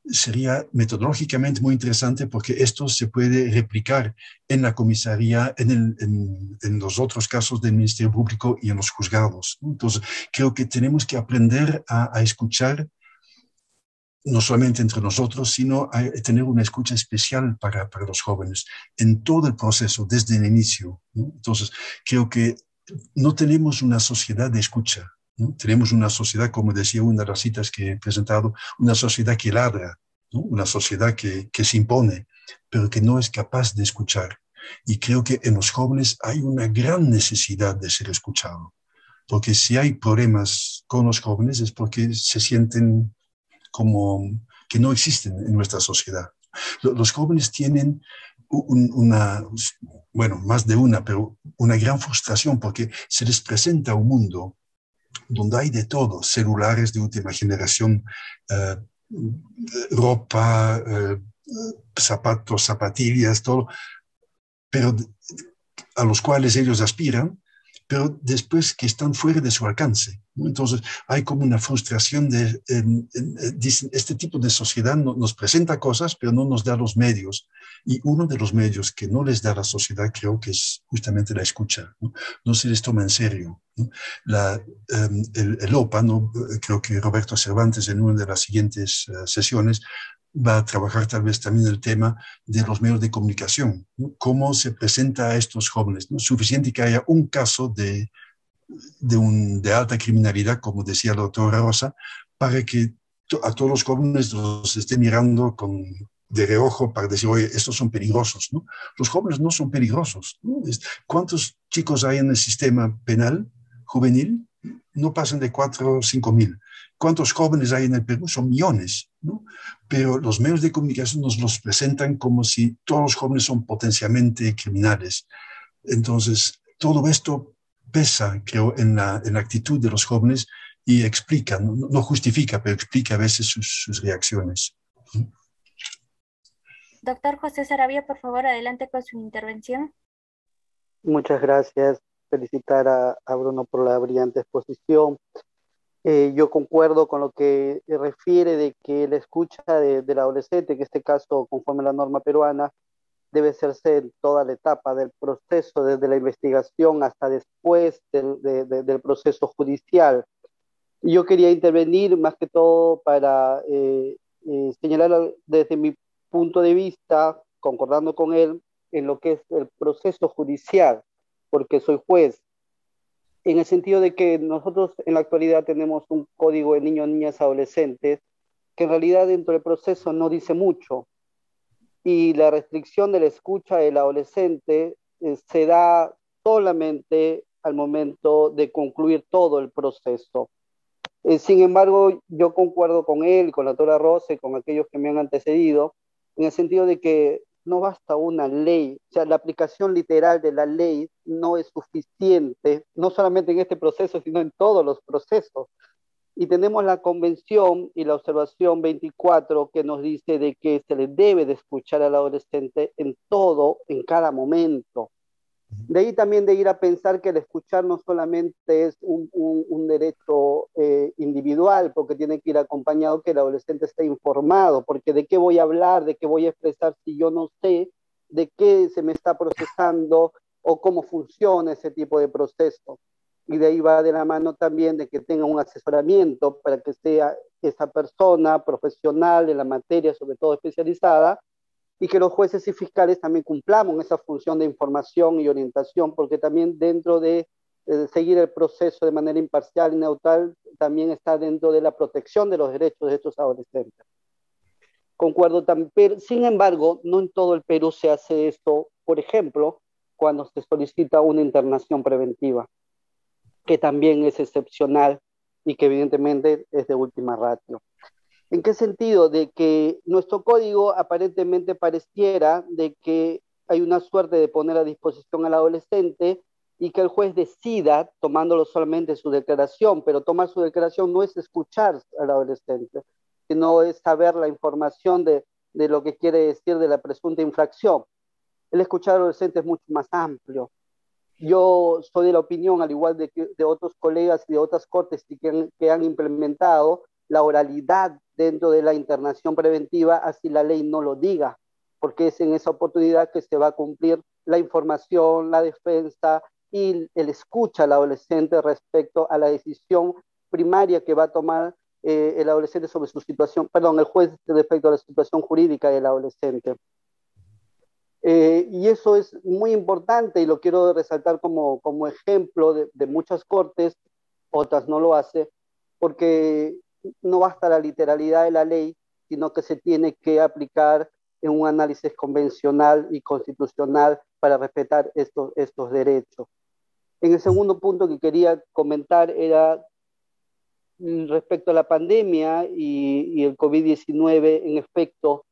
sería metodológicamente muy interesante porque esto se puede replicar en la comisaría, en los otros casos del Ministerio Público y en los juzgados, ¿no? Entonces, creo que tenemos que aprender a escuchar no solamente entre nosotros, sino a tener una escucha especial para los jóvenes en todo el proceso, desde el inicio, ¿no? Entonces, creo que no tenemos una sociedad de escucha, ¿no? Tenemos una sociedad, como decía una de las citas que he presentado, una sociedad que ladra, ¿no? Una sociedad que se impone, pero que no es capaz de escuchar. Y creo que en los jóvenes hay una gran necesidad de ser escuchado, porque si hay problemas con los jóvenes es porque se sienten como que no existen en nuestra sociedad. Los jóvenes tienen bueno, más de una, pero una gran frustración porque se les presenta un mundo donde hay de todo, celulares de última generación, ropa, zapatos, zapatillas, todo, pero a los cuales ellos aspiran, pero después que están fuera de su alcance, ¿no? Entonces hay como una frustración dicen, este tipo de sociedad nos presenta cosas, pero no nos da los medios. Y uno de los medios que no les da la sociedad creo que es justamente la escucha, ¿no? No se les toma en serio, ¿no? El OPA, ¿no? Creo que Roberto Cervantes en una de las siguientes sesiones va a trabajar tal vez también el tema de los medios de comunicación, ¿no? Cómo se presenta a estos jóvenes, ¿no? Suficiente que haya un caso de alta criminalidad, como decía la doctora Rosa, para que a todos los jóvenes los esté mirando de reojo para decir, oye, estos son peligrosos, ¿no? Los jóvenes no son peligrosos, ¿no? ¿Cuántos chicos hay en el sistema penal juvenil? No pasan de 4 o 5 mil. ¿Cuántos jóvenes hay en el Perú? Son millones, ¿no? Pero los medios de comunicación nos los presentan como si todos los jóvenes son potencialmente criminales. Entonces, todo esto pesa, creo, en la actitud de los jóvenes y explica, no justifica, pero explica a veces sus reacciones. Doctor José Saravia, por favor, adelante con su intervención. Muchas gracias. Felicitar a Bruno por la brillante exposición. Yo concuerdo con lo que refiere de que la escucha del adolescente, que en este caso, conforme a la norma peruana, debe hacerse en toda la etapa del proceso, desde la investigación hasta después del proceso judicial. Y yo quería intervenir más que todo para señalar desde mi punto de vista, concordando con él, en lo que es el proceso judicial, porque soy juez, en el sentido de que nosotros en la actualidad tenemos un código de niños, niñas, adolescentes, que en realidad dentro del proceso no dice mucho, y la restricción de la escucha del adolescente se da solamente al momento de concluir todo el proceso. Sin embargo, yo concuerdo con él, con la doctora Rosa y con aquellos que me han antecedido, en el sentido de que no basta una ley, o sea, la aplicación literal de la ley no es suficiente, no solamente en este proceso, sino en todos los procesos. Y tenemos la convención y la observación 24 que nos dice de que se le debe de escuchar al adolescente en todo, en cada momento. De ahí también de ir a pensar que el escuchar no solamente es un derecho individual, porque tiene que ir acompañado que el adolescente esté informado, porque de qué voy a hablar, de qué voy a expresar si yo no sé de qué se me está procesando o cómo funciona ese tipo de proceso. Y de ahí va de la mano también de que tenga un asesoramiento para que sea esa persona profesional en la materia, sobre todo especializada, y que los jueces y fiscales también cumplamos esa función de información y orientación, porque también dentro de seguir el proceso de manera imparcial y neutral, también está dentro de la protección de los derechos de estos adolescentes. Concuerdo también, pero sin embargo, no en todo el Perú se hace esto, por ejemplo, cuando se solicita una internación preventiva, que también es excepcional y que evidentemente es de última ratio. ¿En qué sentido? De que nuestro código aparentemente pareciera de que hay una suerte de poner a disposición al adolescente y que el juez decida, tomándolo solamente su declaración, pero tomar su declaración no es escuchar al adolescente, sino es saber la información de lo que quiere decir de la presunta infracción. El escuchar al adolescente es mucho más amplio. Yo soy de la opinión, al igual de otros colegas y de otras cortes que han implementado la oralidad dentro de la internación preventiva, así la ley no lo diga, porque es en esa oportunidad que se va a cumplir la información, la defensa y el escucha al adolescente respecto a la decisión primaria que va a tomar el adolescente sobre su situación, perdón, el juez respecto a la situación jurídica del adolescente. Y eso es muy importante y lo quiero resaltar como ejemplo de muchas cortes, otras no lo hacen, porque no basta la literalidad de la ley, sino que se tiene que aplicar en un análisis convencional y constitucional para respetar estos derechos. En el segundo punto que quería comentar era respecto a la pandemia y el COVID-19, en efecto,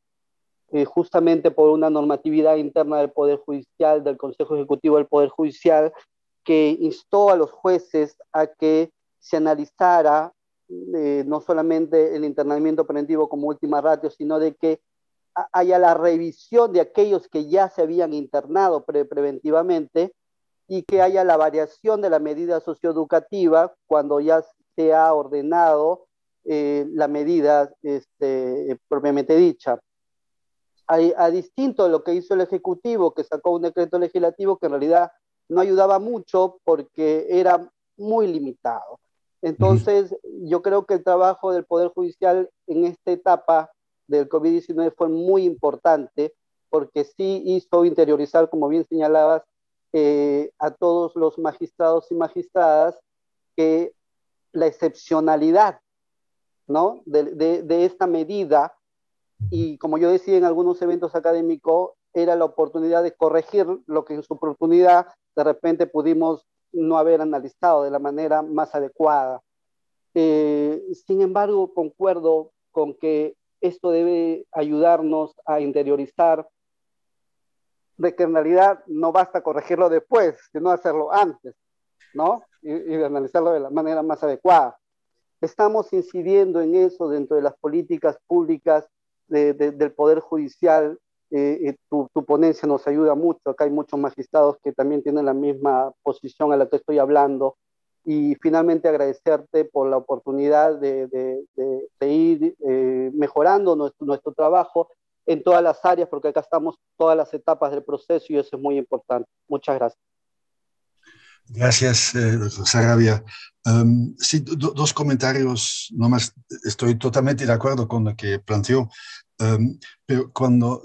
justamente por una normatividad interna del Poder Judicial, del Consejo Ejecutivo del Poder Judicial, que instó a los jueces a que se analizara no solamente el internamiento preventivo como última ratio, sino de que haya la revisión de aquellos que ya se habían internado preventivamente y que haya la variación de la medida socioeducativa cuando ya se ha ordenado la medida propiamente dicha. A distinto de lo que hizo el Ejecutivo, que sacó un decreto legislativo que en realidad no ayudaba mucho porque era muy limitado. Entonces, yo creo que el trabajo del Poder Judicial en esta etapa del COVID-19 fue muy importante porque sí hizo interiorizar, como bien señalabas, a todos los magistrados y magistradas que la excepcionalidad, ¿no?, de esta medida, y como yo decía en algunos eventos académicos, era la oportunidad de corregir lo que en su oportunidad de repente pudimos no haber analizado de la manera más adecuada. Sin embargo, concuerdo con que esto debe ayudarnos a interiorizar de que en realidad no basta corregirlo después, sino hacerlo antes, ¿no? Y analizarlo de la manera más adecuada. Estamos incidiendo en eso dentro de las políticas públicas del Poder Judicial. Tu ponencia nos ayuda mucho. Acá hay muchos magistrados que también tienen la misma posición a la que estoy hablando. Y finalmente agradecerte por la oportunidad de ir mejorando nuestro trabajo en todas las áreas, porque acá estamos todas las etapas del proceso y eso es muy importante. Muchas gracias. Gracias, doctor Sarabia. Sí, dos comentarios nomás. Estoy totalmente de acuerdo con lo que planteó, pero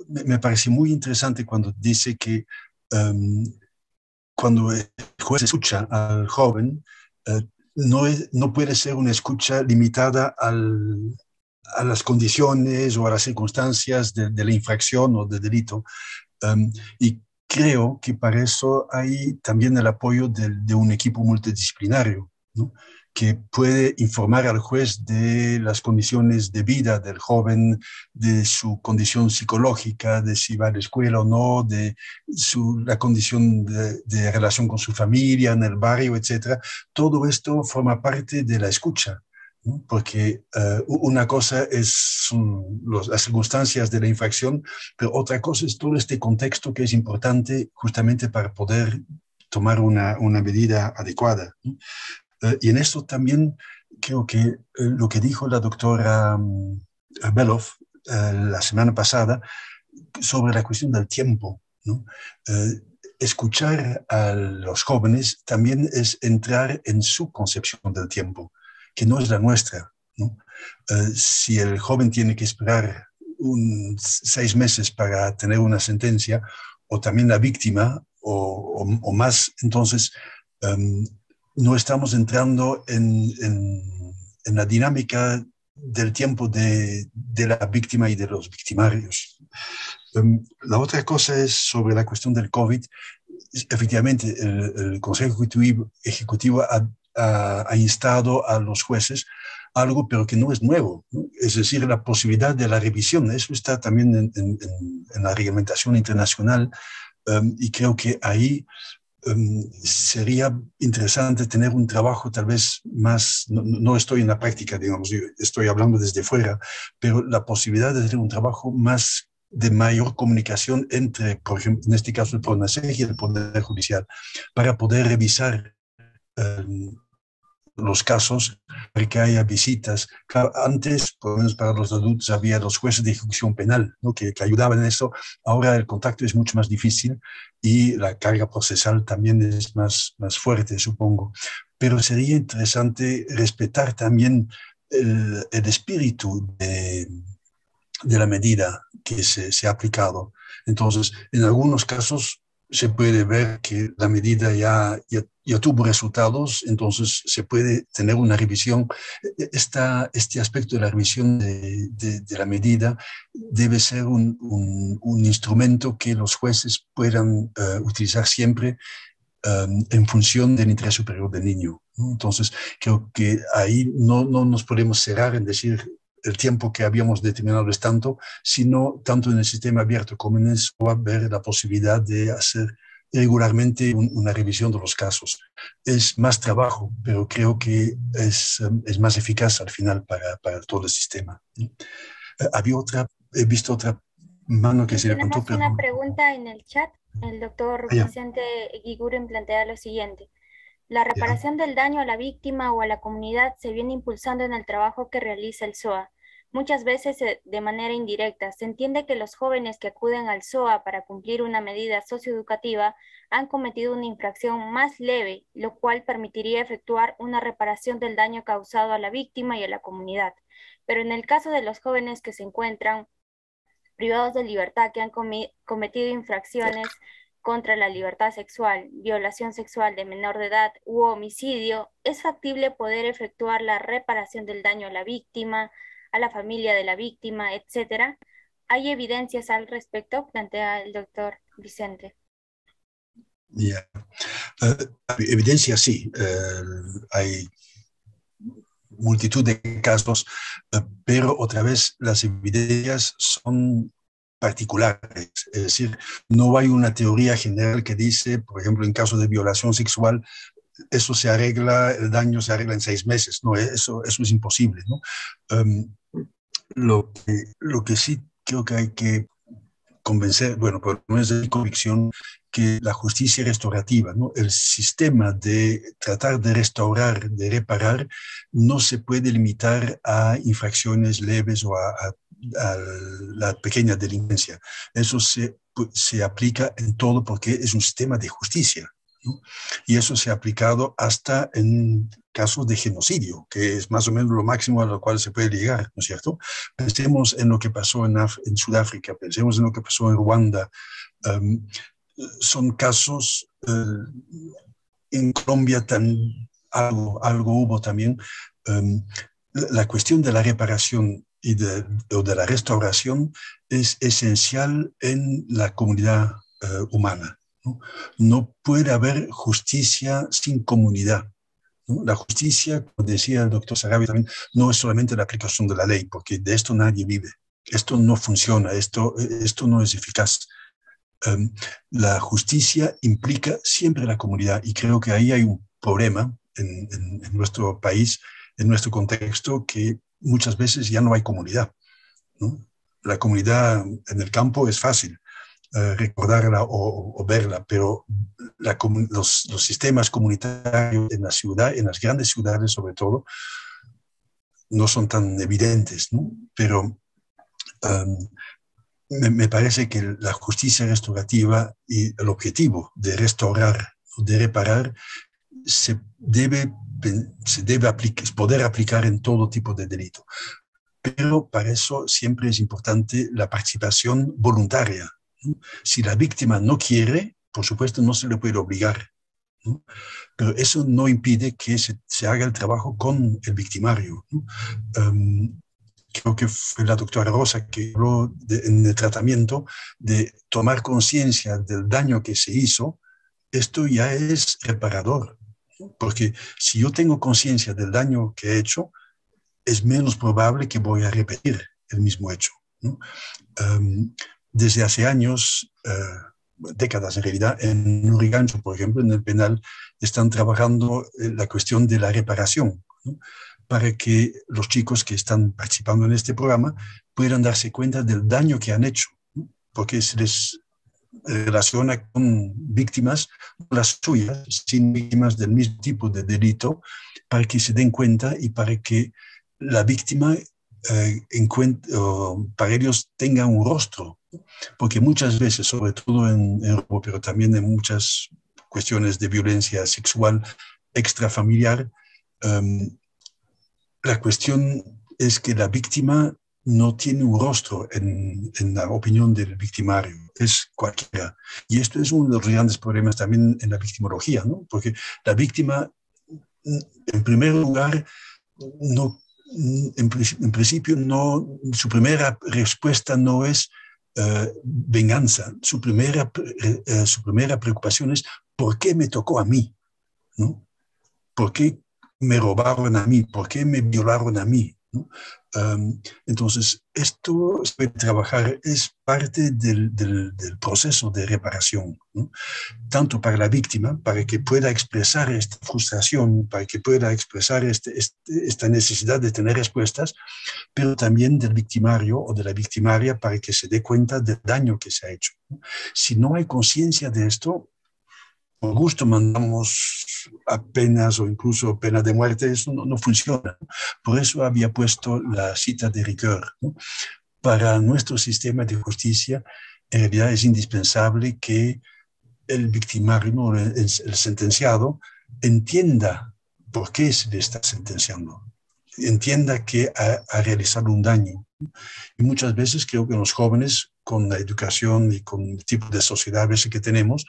me parece muy interesante cuando dice que cuando el juez escucha al joven, no puede ser una escucha limitada a las condiciones o a las circunstancias de la infracción o del delito. Y creo que para eso hay también el apoyo de un equipo multidisciplinario, ¿no?, que puede informar al juez de las condiciones de vida del joven, de su condición psicológica, de si va a la escuela o no, de la condición de relación con su familia, en el barrio, etc. Todo esto forma parte de la escucha, ¿no? Porque una cosa son las circunstancias de la infracción, pero otra cosa es todo este contexto que es importante justamente para poder tomar una medida adecuada, ¿no? Y en esto también creo que lo que dijo la doctora Belov la semana pasada sobre la cuestión del tiempo, ¿no? Escuchar a los jóvenes también es entrar en su concepción del tiempo, que no es la nuestra, ¿no? Si el joven tiene que esperar 6 meses para tener una sentencia, o también la víctima, o más, entonces no estamos entrando en la dinámica del tiempo de la víctima y de los victimarios. La otra cosa es sobre la cuestión del COVID. Efectivamente, el Consejo Ejecutivo ha instado a los jueces algo, pero que no es nuevo, ¿no? Es decir, la posibilidad de la revisión. Eso está también en la reglamentación internacional y creo que ahí sería interesante tener un trabajo tal vez más, no estoy en la práctica, digamos, yo estoy hablando desde fuera, pero la posibilidad de tener un trabajo más de mayor comunicación entre, por ejemplo, en este caso el PRONASEG y el Poder Judicial, para poder revisar los casos, para que haya visitas. Claro, antes, por lo menos para los adultos, había los jueces de ejecución penal, ¿no? que ayudaban en eso. Ahora el contacto es mucho más difícil y la carga procesal también es más fuerte, supongo. Pero sería interesante respetar también el espíritu de la medida que se ha aplicado. Entonces, en algunos casos se puede ver que la medida ya tuvo resultados, entonces se puede tener una revisión. Este aspecto de la revisión de la medida debe ser un instrumento que los jueces puedan utilizar siempre en función del interés superior del niño, ¿no? Entonces, creo que ahí no nos podemos cerrar en decir el tiempo que habíamos determinado es tanto, sino tanto en el sistema abierto como en eso va a haber la posibilidad de hacer regularmente una revisión de los casos. Es más trabajo, pero creo que es más eficaz al final para todo el sistema. He visto otra mano que se levantó. Tenemos una pregunta en el chat. El doctor Vicente Guiguren plantea lo siguiente. La reparación del daño a la víctima o a la comunidad se viene impulsando en el trabajo que realiza el SOA, muchas veces de manera indirecta. Se entiende que los jóvenes que acuden al SOA para cumplir una medida socioeducativa han cometido una infracción más leve, lo cual permitiría efectuar una reparación del daño causado a la víctima y a la comunidad. Pero en el caso de los jóvenes que se encuentran privados de libertad, que han cometido infracciones contra la libertad sexual, violación sexual de menor de edad u homicidio, ¿es factible poder efectuar la reparación del daño a la víctima, a la familia de la víctima, etcétera? ¿Hay evidencias al respecto?, plantea el doctor Vicente. Evidencia sí, hay multitud de casos, pero otra vez las evidencias son particulares, es decir, no hay una teoría general que dice, por ejemplo, en caso de violación sexual, eso se arregla, el daño se arregla en 6 meses, no, eso es imposible, ¿no? Lo que sí creo que hay que convencer, bueno, por lo menos de mi convicción, que la justicia restaurativa, ¿no? El sistema de tratar de restaurar, de reparar, no se puede limitar a infracciones leves o a la pequeña delincuencia. Eso se aplica en todo porque es un sistema de justicia, ¿no? Y eso se ha aplicado hasta en casos de genocidio, que es más o menos lo máximo a lo cual se puede llegar, ¿no es cierto? Pensemos en lo que pasó en Sudáfrica, pensemos en lo que pasó en Ruanda. Son casos, en Colombia algo hubo también. La cuestión de la reparación o de la restauración es esencial en la comunidad humana, ¿no? No puede haber justicia sin comunidad, ¿no? La justicia, como decía el doctor Sarabia también, no es solamente la aplicación de la ley, porque de esto nadie vive. Esto no funciona, esto no es eficaz. La justicia implica siempre la comunidad y creo que ahí hay un problema en nuestro país, en nuestro contexto, que muchas veces ya no hay comunidad, ¿no? La comunidad en el campo es fácil recordarla o verla, pero los sistemas comunitarios en la ciudad, en las grandes ciudades sobre todo, no son tan evidentes, ¿no? Pero me parece que la justicia restaurativa y el objetivo de restaurar, de reparar, se debe poder aplicar en todo tipo de delito. Pero para eso siempre es importante la participación voluntaria, ¿no? Si la víctima no quiere, por supuesto no se le puede obligar, ¿no? Pero eso no impide que se haga el trabajo con el victimario, ¿no? Creo que fue la doctora Rosa que habló en el tratamiento de tomar conciencia del daño que se hizo. Esto ya es reparador, ¿no? Porque si yo tengo conciencia del daño que he hecho, es menos probable que voy a repetir el mismo hecho, ¿no? Desde hace años, décadas en realidad. En Lurigancho, por ejemplo, en el penal, están trabajando la cuestión de la reparación, ¿no? Para que los chicos que están participando en este programa puedan darse cuenta del daño que han hecho, ¿no? Porque se les relaciona con víctimas, las suyas, sin víctimas del mismo tipo de delito, para que se den cuenta y para que la víctima para ellos tenga un rostro, porque muchas veces, sobre todo en robo, pero también en muchas cuestiones de violencia sexual extrafamiliar, la cuestión es que la víctima no tiene un rostro en la opinión del victimario, es cualquiera. Y esto es uno de los grandes problemas también en la victimología, ¿no? Porque la víctima, en primer lugar, no, en principio, no, su primera respuesta no es venganza. Su primera preocupación es ¿por qué me tocó a mí? ¿No? ¿Por qué me robaron a mí? ¿Por qué me violaron a mí? ¿No? Entonces, esto se puede trabajar, es parte del proceso de reparación, ¿no? Tanto para la víctima, para que pueda expresar esta frustración, para que pueda expresar esta necesidad de tener respuestas, pero también del victimario o de la victimaria para que se dé cuenta del daño que se ha hecho, ¿no? Si no hay conciencia de esto, por gusto mandamos a penas o incluso pena de muerte, eso no funciona. Por eso había puesto la cita de Ricoeur, ¿no? Para nuestro sistema de justicia, en realidad es indispensable que el victimario, ¿no? el sentenciado, entienda por qué se le está sentenciando, entienda que ha realizado un daño. Y muchas veces creo que los jóvenes, con la educación y con el tipo de sociedad a veces que tenemos,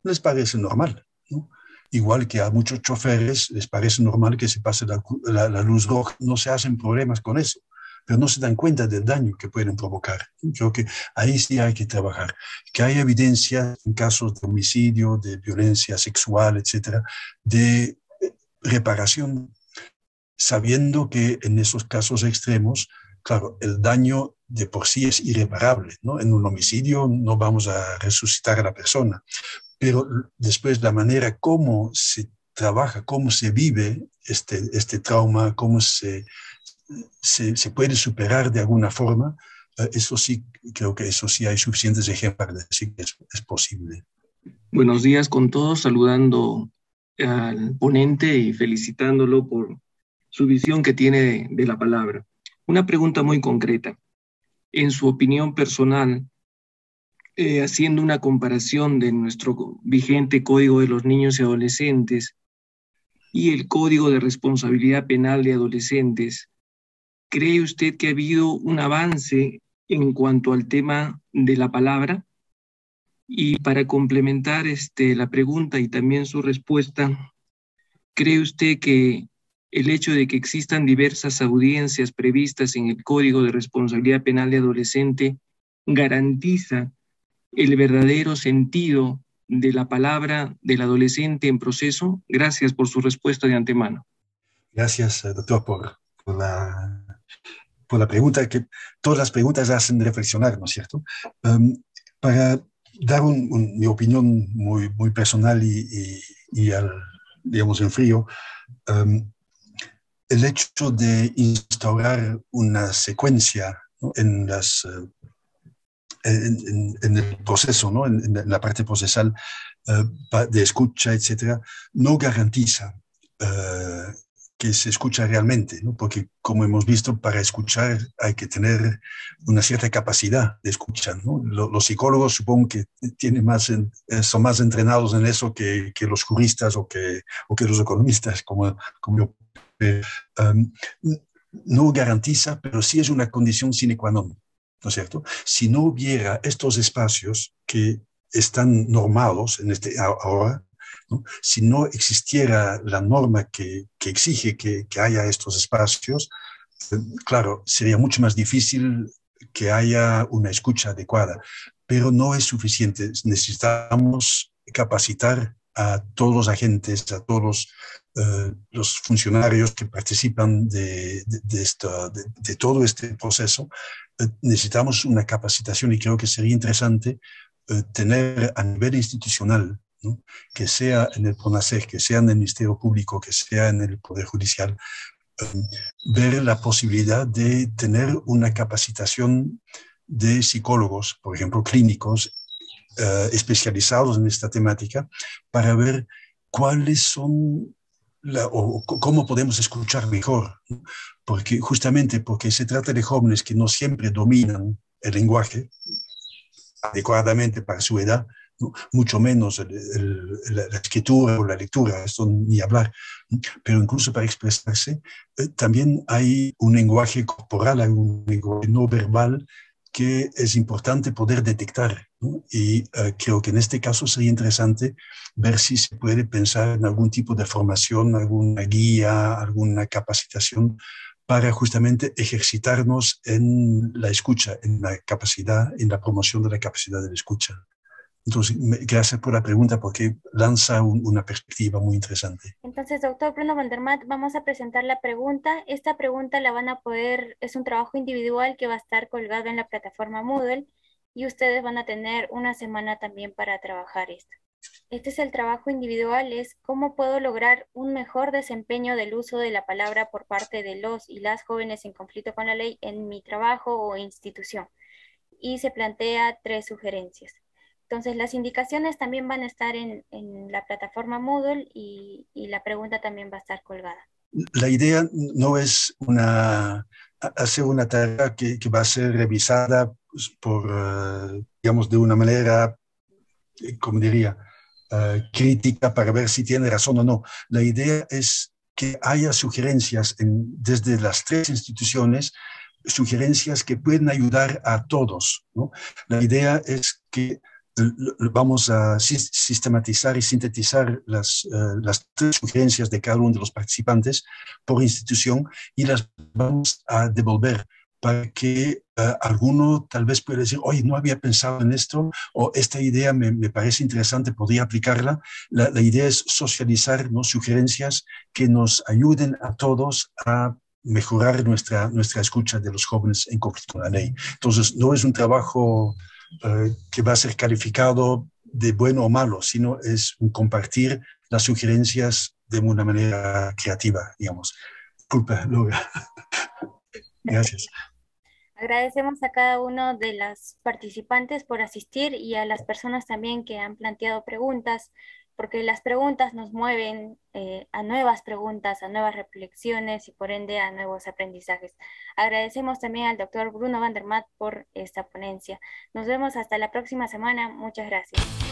les parece normal, ¿no? Igual que a muchos choferes les parece normal que se pase la luz roja, no se hacen problemas con eso, pero no se dan cuenta del daño que pueden provocar. Creo que ahí sí hay que trabajar. Que hay evidencia en casos de homicidio, de violencia sexual, etcétera, de reparación, sabiendo que en esos casos extremos, claro, el daño de por sí es irreparable, ¿no? En un homicidio no vamos a resucitar a la persona, pero después la manera como se trabaja, cómo se vive este trauma, cómo se puede superar de alguna forma, eso sí, creo que eso sí hay suficientes ejemplos para decir que es posible. Buenos días con todos, saludando al ponente y felicitándolo por su visión que tiene de la palabra. Una pregunta muy concreta. En su opinión personal, haciendo una comparación de nuestro vigente Código de los Niños y Adolescentes y el Código de Responsabilidad Penal de Adolescentes, ¿cree usted que ha habido un avance en cuanto al tema de la palabra? Y para complementar la pregunta y también su respuesta, ¿cree usted que el hecho de que existan diversas audiencias previstas en el Código de Responsabilidad Penal de Adolescente garantiza el verdadero sentido de la palabra del adolescente en proceso? Gracias por su respuesta de antemano. Gracias, doctor, por la pregunta, que todas las preguntas hacen reflexionar, ¿no es cierto? Para dar mi opinión muy, muy personal y digamos, en frío, el hecho de instaurar una secuencia, ¿no? en el proceso, ¿no? en la parte procesal de escucha, etcétera, no garantiza que se escucha realmente, ¿no? Porque, como hemos visto, para escuchar hay que tener una cierta capacidad de escuchar, ¿no? Los psicólogos supongo que son más entrenados en eso que los juristas o que los economistas, como yo. No garantiza, pero sí es una condición sine qua non, ¿no es cierto? Si no hubiera estos espacios que están normados ahora, ¿no? Si no existiera la norma que exige que haya estos espacios, claro, sería mucho más difícil que haya una escucha adecuada, pero no es suficiente. Necesitamos capacitar a todos los agentes, a todos los funcionarios que participan de todo este proceso. Necesitamos una capacitación y creo que sería interesante tener a nivel institucional, ¿no? Que sea en el PRONASEG, que sea en el Ministerio Público, que sea en el Poder Judicial, ver la posibilidad de tener una capacitación de psicólogos, por ejemplo, clínicos, especializados en esta temática, para ver cuáles son o cómo podemos escuchar mejor, ¿no? Porque justamente porque se trata de jóvenes que no siempre dominan el lenguaje adecuadamente para su edad, ¿no? Mucho menos la escritura o la lectura, esto ni hablar, pero incluso para expresarse, también hay un lenguaje corporal, hay un lenguaje no verbal que es importante poder detectar, ¿no? Y creo que en este caso sería interesante ver si se puede pensar en algún tipo de formación, alguna guía, alguna capacitación para justamente ejercitarnos en la escucha, en la capacidad, en la promoción de la capacidad de la escucha. Entonces, gracias por la pregunta porque lanza una perspectiva muy interesante. Entonces, doctor Bruno van der Maat, vamos a presentar la pregunta. Esta pregunta la van a poder, es un trabajo individual que va a estar colgado en la plataforma Moodle y ustedes van a tener una semana también para trabajar esto. Este es el trabajo individual, es cómo puedo lograr un mejor desempeño del uso de la palabra por parte de los y las jóvenes en conflicto con la ley en mi trabajo o institución. Y se plantea 3 sugerencias. Entonces, las indicaciones también van a estar en la plataforma Moodle y la pregunta también va a estar colgada. La idea no es hacer una tarea que va a ser revisada pues, por, digamos, de una manera, como diría, crítica para ver si tiene razón o no. La idea es que haya sugerencias desde las 3 instituciones, sugerencias que pueden ayudar a todos, ¿no? La idea es que vamos a sistematizar y sintetizar las 3 sugerencias de cada uno de los participantes por institución y las vamos a devolver para que alguno tal vez pueda decir, oye, no había pensado en esto, o esta idea me parece interesante, podría aplicarla. La idea es socializar, ¿no? Sugerencias que nos ayuden a todos a mejorar nuestra escucha de los jóvenes en conflicto con la ley. Entonces, no es un trabajo que va a ser calificado de bueno o malo, sino es un compartir las sugerencias de una manera creativa, digamos. Disculpa, Laura. Gracias. Agradecemos a cada uno de las participantes por asistir y a las personas también que han planteado preguntas, porque las preguntas nos mueven a nuevas preguntas, a nuevas reflexiones y por ende a nuevos aprendizajes. Agradecemos también al doctor Bruno van der Maat por esta ponencia. Nos vemos hasta la próxima semana. Muchas gracias.